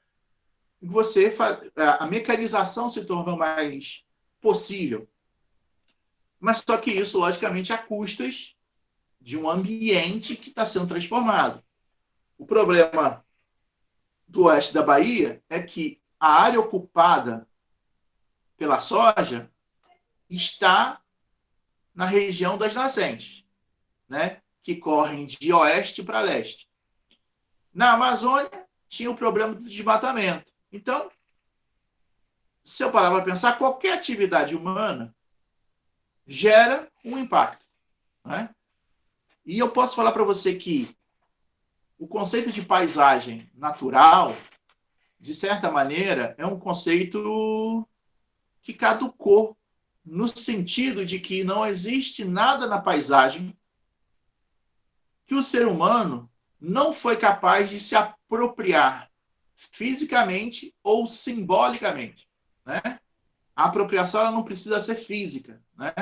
e a mecanização se tornou mais possível. Mas só que isso, logicamente, a custas de um ambiente que está sendo transformado. O problema do oeste da Bahia é que a área ocupada pela soja está na região das nascentes, né? Que correm de oeste para leste. Na Amazônia, tinha o problema do desmatamento. Então, se eu parar para pensar, qualquer atividade humana gera um impacto. Né? E eu posso falar para você que o conceito de paisagem natural, de certa maneira, é um conceito que caducou, no sentido de que não existe nada na paisagem que o ser humano não foi capaz de se apropriar fisicamente ou simbolicamente. Né? A apropriação ela não precisa ser física. Né?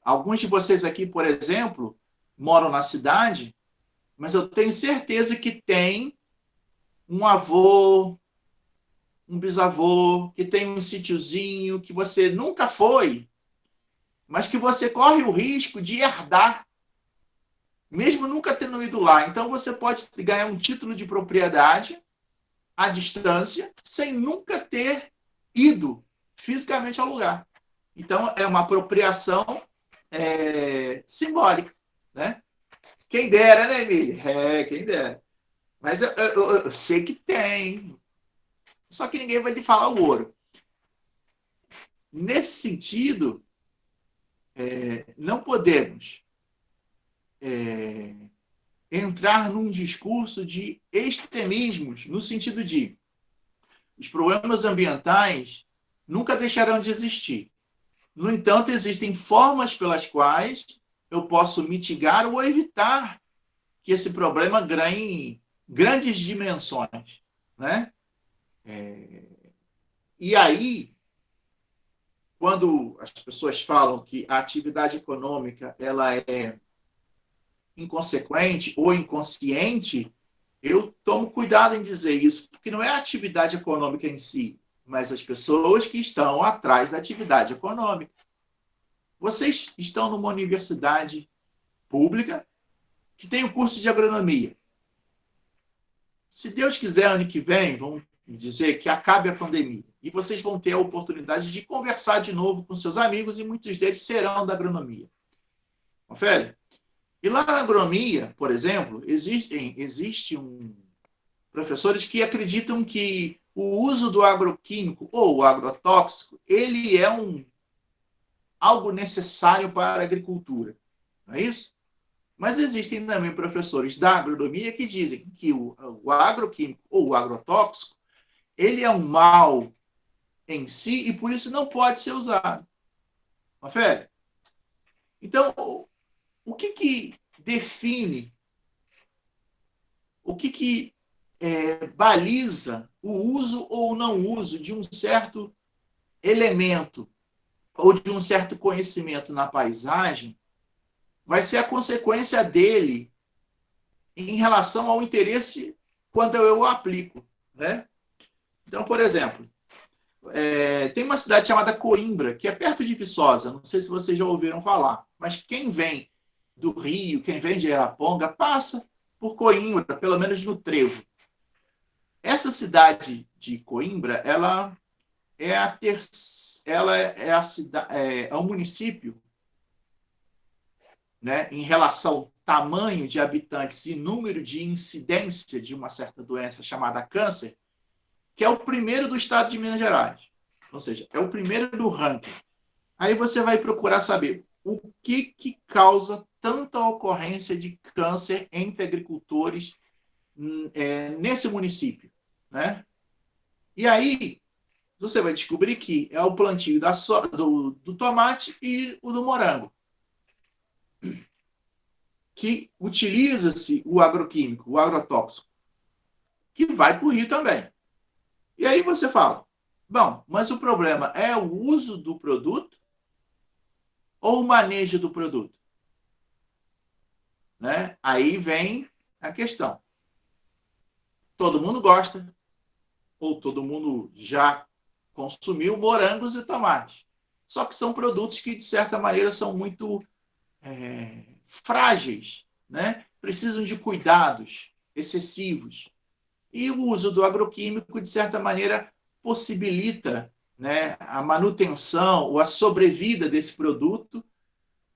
Alguns de vocês aqui, por exemplo, moram na cidade, mas eu tenho certeza que tem um avô, um bisavô, que tem um sítiozinho que você nunca foi, mas que você corre o risco de herdar, mesmo nunca tendo ido lá. Então você pode ganhar um título de propriedade à distância, sem nunca ter ido fisicamente ao lugar. Então é uma apropriação simbólica. Né? Quem dera, né, Emília? Quem dera. Mas eu sei que tem. Só que ninguém vai lhe falar o ouro. Nesse sentido, não podemos entrar num discurso de extremismos, no sentido de os problemas ambientais nunca deixarão de existir. No entanto, existem formas pelas quais eu posso mitigar ou evitar que esse problema ganhe grandes dimensões. Né? E aí, quando as pessoas falam que a atividade econômica ela é inconsequente ou inconsciente, eu tomo cuidado em dizer isso, porque não é a atividade econômica em si, mas as pessoas que estão atrás da atividade econômica. Vocês estão numa universidade pública que tem o curso de agronomia. Se Deus quiser, ano que vem, vamos dizer que acabe a pandemia, e vocês vão ter a oportunidade de conversar de novo com seus amigos, e muitos deles serão da agronomia. Confere? E lá na agronomia, por exemplo, existem professores que acreditam que o uso do agroquímico ou o agrotóxico, ele é algo necessário para a agricultura. Não é isso? Mas existem também professores da agronomia que dizem que o agroquímico ou o agrotóxico, ele é um mal em si e por isso não pode ser usado. Confere? Então, o que define, o que baliza o uso ou não uso de um certo elemento ou de um certo conhecimento na paisagem vai ser a consequência dele em relação ao interesse quando eu o aplico. Né? Então, por exemplo, tem uma cidade chamada Coimbra, que é perto de Viçosa, não sei se vocês já ouviram falar, mas quem vem do Rio, quem vem de Araponga, passa por Coimbra, pelo menos no trevo. Essa cidade de Coimbra, ela é um município, né, em relação ao tamanho de habitantes e número de incidência de uma certa doença chamada câncer, que é o primeiro do estado de Minas Gerais. Ou seja, é o primeiro do ranking. Aí você vai procurar saber o que causa tanta ocorrência de câncer entre agricultores nesse município. Né? E aí você vai descobrir que é o plantio do tomate e o do morango, que utiliza-se o agroquímico, o agrotóxico, que vai para o rio também. E aí você fala, bom, mas o problema é o uso do produto ou o manejo do produto? Né? Aí vem a questão. Todo mundo gosta, ou todo mundo já consumiu morangos e tomates. Só que são produtos que, de certa maneira, são muito frágeis, né? Precisam de cuidados excessivos. E o uso do agroquímico, de certa maneira, possibilita, né, a manutenção ou a sobrevida desse produto,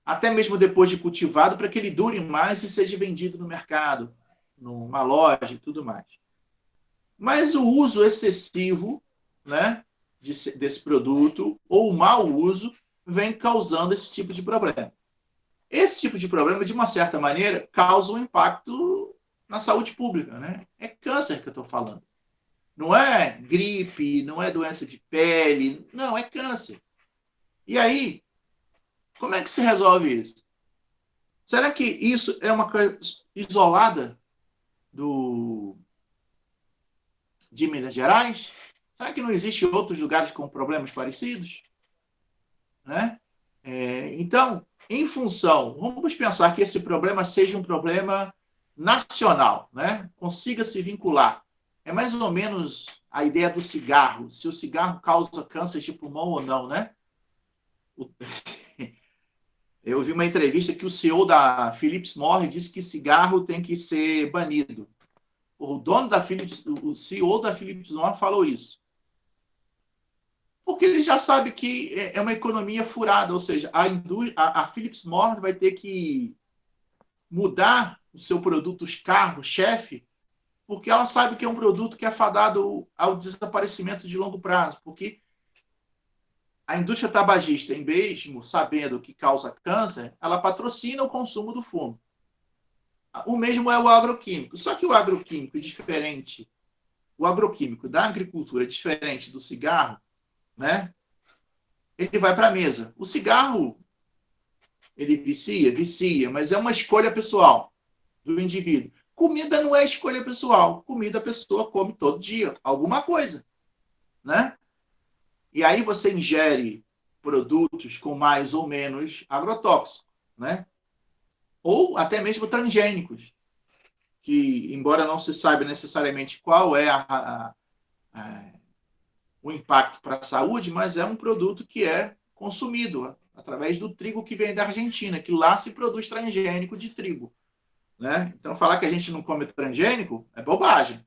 até mesmo depois de cultivado, para que ele dure mais e seja vendido no mercado. numa loja e tudo mais. Mas o uso excessivo, né, desse produto, ou o mau uso, vem causando esse tipo de problema. Esse tipo de problema, de uma certa maneira, causa um impacto na saúde pública, né? É câncer que eu estou falando. Não é gripe, não é doença de pele, não, é câncer. E aí, como é que se resolve isso? Será que isso é uma coisa isolada de Minas Gerais? Será que não existem outros lugares com problemas parecidos? Né? Então, em função, vamos pensar que esse problema seja um problema nacional, né? Consiga se vincular. É mais ou menos a ideia do cigarro, se o cigarro causa câncer de pulmão ou não, né? Eu vi uma entrevista que o CEO da Philips Morris disse que cigarro tem que ser banido. O dono da Philips, o CEO da Philips Morris falou isso. Porque ele já sabe que é uma economia furada, ou seja, a Philips Morris vai ter que mudar o seu produto, os carros-chefe, porque ela sabe que é um produto que é fadado ao desaparecimento de longo prazo, porque a indústria tabagista, em mesmo sabendo que causa câncer, ela patrocina o consumo do fumo. O mesmo é o agroquímico. Só que o agroquímico diferente, o agroquímico da agricultura diferente do cigarro, né? Ele vai para a mesa. O cigarro, ele vicia, mas é uma escolha pessoal do indivíduo. Comida não é escolha pessoal. Comida a pessoa come todo dia, alguma coisa, né? E aí você ingere produtos com mais ou menos agrotóxicos, né? Ou até mesmo transgênicos, que, embora não se saiba necessariamente qual é o impacto para a saúde, mas é um produto que é consumido através do trigo que vem da Argentina, que lá se produz transgênico de trigo. Né? Então, falar que a gente não come transgênico é bobagem.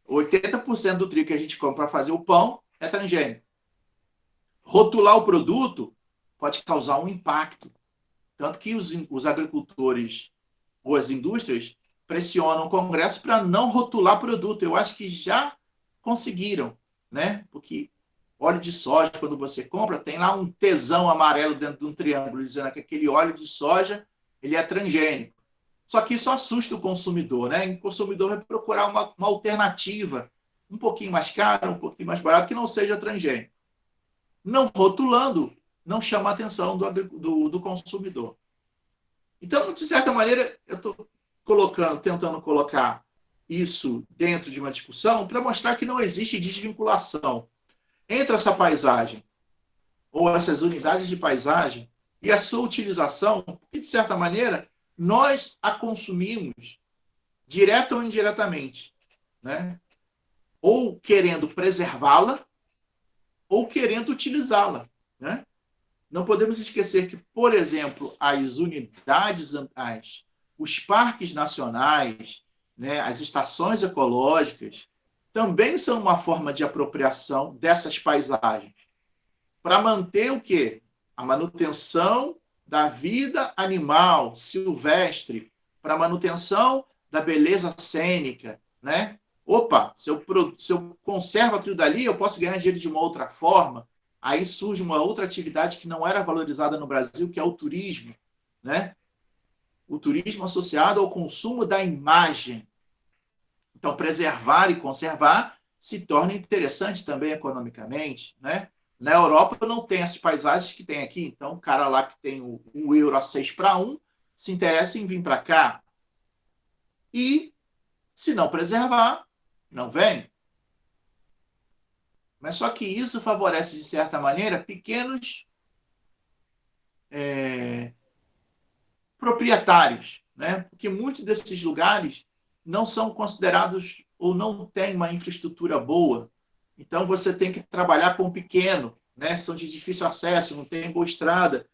80% do trigo que a gente come para fazer o pão é transgênico. Rotular o produto pode causar um impacto. Tanto que os agricultores ou as indústrias pressionam o Congresso para não rotular produto. Eu acho que já conseguiram, né? Porque óleo de soja, quando você compra, tem lá um tesão amarelo dentro de um triângulo, dizendo que aquele óleo de soja ele é transgênico. Só que isso assusta o consumidor, né? O consumidor vai procurar uma alternativa um pouquinho mais cara, um pouquinho mais barata, que não seja transgênico. Não rotulando, não chama a atenção do consumidor. Então, de certa maneira, eu estou tentando colocar isso dentro de uma discussão para mostrar que não existe desvinculação entre essa paisagem ou essas unidades de paisagem e a sua utilização, porque, de certa maneira, nós a consumimos direta ou indiretamente, né? Ou querendo preservá-la ou querendo utilizá-la, né? Não podemos esquecer que, por exemplo, as unidades, os parques nacionais, né, as estações ecológicas, também são uma forma de apropriação dessas paisagens, para manter o quê? A manutenção da vida animal, silvestre, para a manutenção da beleza cênica, né? Opa, se eu conservo aquilo dali, eu posso ganhar dinheiro de uma outra forma. Aí surge uma outra atividade que não era valorizada no Brasil, que é o turismo, né? O turismo associado ao consumo da imagem. Então, preservar e conservar se torna interessante também economicamente, né? Na Europa não tem as paisagens que tem aqui, então o cara lá que tem o euro a 6-1 se interessa em vir para cá. E, se não preservar, não vem. Mas só que isso favorece, de certa maneira, pequenos proprietários, né? Porque muitos desses lugares não são considerados ou não têm uma infraestrutura boa. Então, você tem que trabalhar com o pequeno, né? São de difícil acesso, não tem boa estrada.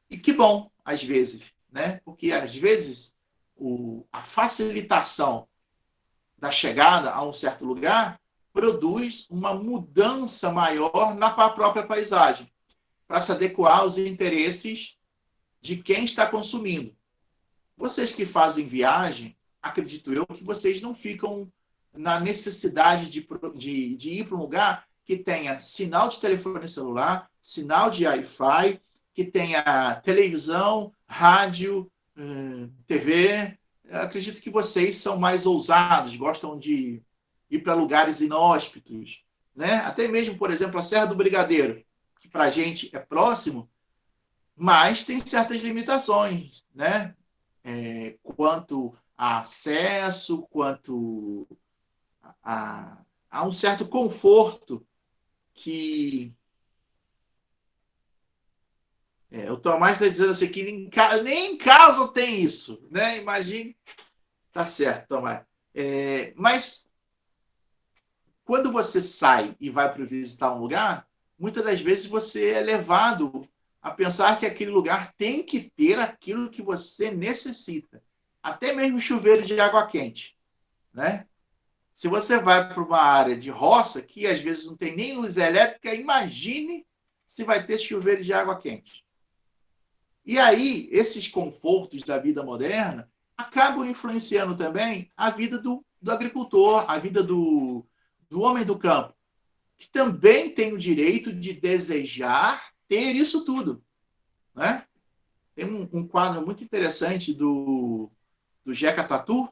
E que bom, às vezes, né? Porque, às vezes, a facilitação da chegada a um certo lugar produz uma mudança maior na própria paisagem, para se adequar aos interesses de quem está consumindo. Vocês que fazem viagem, acredito eu, que vocês não ficam na necessidade de ir para um lugar que tenha sinal de telefone celular, sinal de Wi-Fi, que tenha televisão, rádio, TV. Eu acredito que vocês são mais ousados, gostam de ir para lugares inóspitos, né? Até mesmo, por exemplo, a Serra do Brigadeiro, que para a gente é próximo, mas tem certas limitações, né? Quanto a acesso, quanto a um certo conforto que o Tomás está dizendo assim, que nem em casa tem isso, né? Imagine. Tá certo, Tomás. Mas quando você sai e vai para visitar um lugar, muitas das vezes você é levado a pensar que aquele lugar tem que ter aquilo que você necessita. Até mesmo chuveiro de água quente, né? Se você vai para uma área de roça, que às vezes não tem nem luz elétrica, imagine se vai ter chuveiro de água quente. E aí, esses confortos da vida moderna acabam influenciando também a vida do agricultor, a vida do homem do campo, que também tem o direito de desejar ter isso tudo, né? Tem um quadro muito interessante do Jeca Tatu,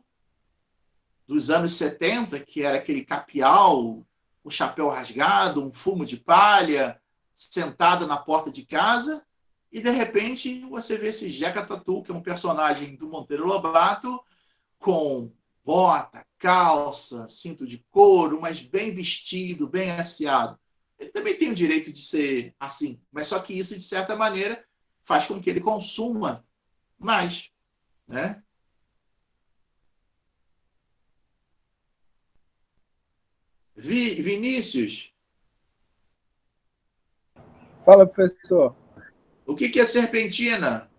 dos anos 70, que era aquele capial, o chapéu rasgado, um fumo de palha, sentado na porta de casa, e de repente você vê esse Jeca Tatu, que é um personagem do Monteiro Lobato, com bota, calça, cinto de couro, mas bem vestido, bem asseado. Ele também tem o direito de ser assim, mas só que isso, de certa maneira, faz com que ele consuma mais, né? Vinícius, Fala, professor. o que é serpentina?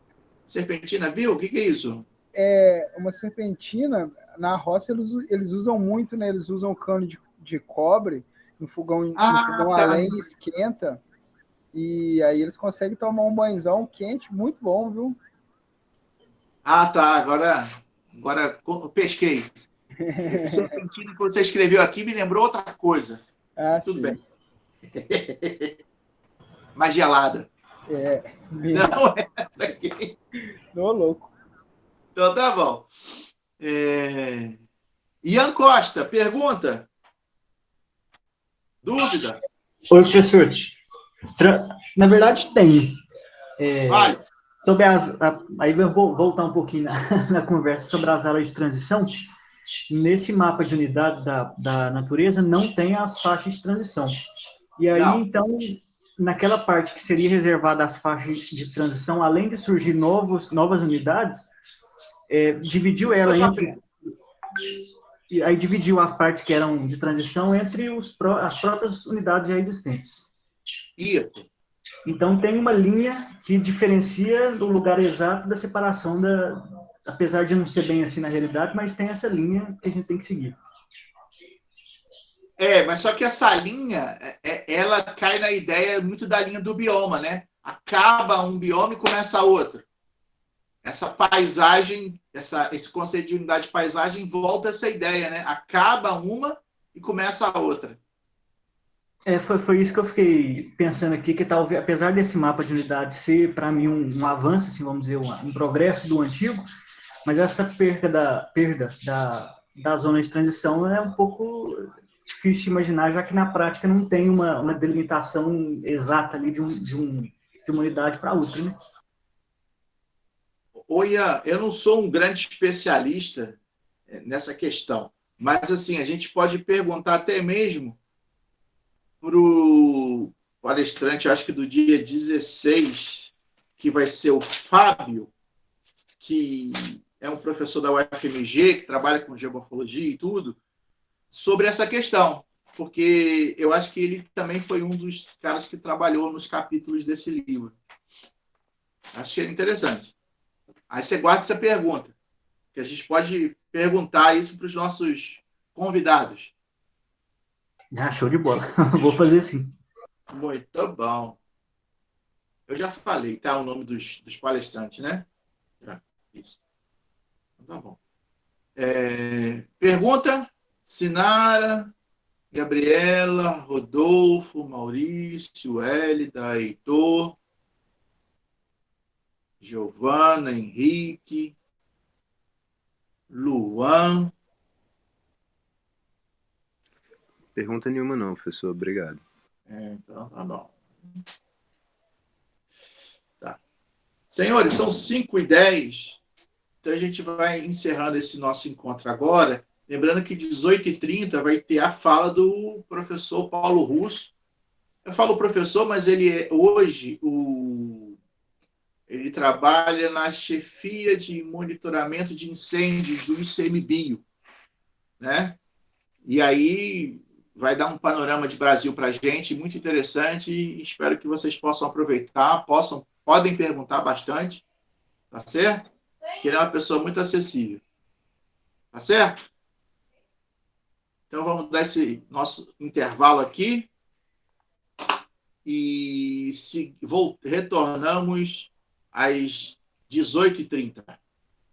Serpentina, viu? O que é isso? É uma serpentina, na roça eles usam muito, né? Eles usam cano de cobre no fogão a tá. lenha, esquenta, e aí eles conseguem tomar um banhozão quente, muito bom, viu? Tá. Agora eu pesquei. O serpentina que você escreveu aqui me lembrou outra coisa. Tudo Sim. bem. Mais gelada. Não é essa aqui. Tô louco. Então tá bom. Ian Costa, pergunta. Dúvida? Oi, professor. Na verdade, tem. Vale. Sobre aí eu vou voltar um pouquinho na conversa sobre as áreas de transição. Nesse mapa de unidades da natureza, não tem as faixas de transição. E aí, então, naquela parte que seria reservada às faixas de transição, além de surgir novas unidades, dividiu ela entre... E aí dividiu as partes que eram de transição entre as próprias unidades já existentes. Isso. Então, tem uma linha que diferencia do lugar exato da separação, apesar de não ser bem assim na realidade, mas tem essa linha que a gente tem que seguir. Mas só que essa linha, ela cai na ideia muito da linha do bioma, né? Acaba um bioma e começa outro. Essa paisagem, esse conceito de unidade de paisagem volta a essa ideia, né? Acaba uma e começa a outra. Foi isso que eu fiquei pensando aqui, que talvez, apesar desse mapa de unidade ser, para mim, um avanço, assim, vamos dizer, um progresso do antigo, mas essa perda da zona de transição é um pouco difícil de imaginar, já que na prática não tem uma delimitação exata ali de uma unidade para outra, né? Ian, eu não sou um grande especialista nessa questão, mas assim, a gente pode perguntar até mesmo para o palestrante, acho que do dia 16, que vai ser o Fábio, que é um professor da UFMG, que trabalha com geomorfologia e tudo, sobre essa questão, porque eu acho que ele também foi um dos caras que trabalhou nos capítulos desse livro. Achei interessante. Aí você guarda essa pergunta, que a gente pode perguntar isso para os nossos convidados. Show de bola. Vou fazer sim. Muito bom. Eu já falei, tá? O nome dos palestrantes, né? Isso. Tá bom. Pergunta, Sinara, Gabriela, Rodolfo, Maurício, Hélida, Heitor, Giovana, Henrique, Luan. Pergunta nenhuma não, professor. Obrigado. Então, tá bom. Tá. Senhores, são 5h10. Então, a gente vai encerrando esse nosso encontro agora. Lembrando que 18h30 vai ter a fala do professor Paulo Russo. Eu falo professor, mas ele hoje ele trabalha na chefia de monitoramento de incêndios do ICMBio, né? E aí vai dar um panorama de Brasil para a gente, muito interessante, e espero que vocês possam aproveitar, podem perguntar bastante, tá certo? Que ele é uma pessoa muito acessível, tá certo? Então vamos dar esse nosso intervalo aqui e retornamos às 18h30.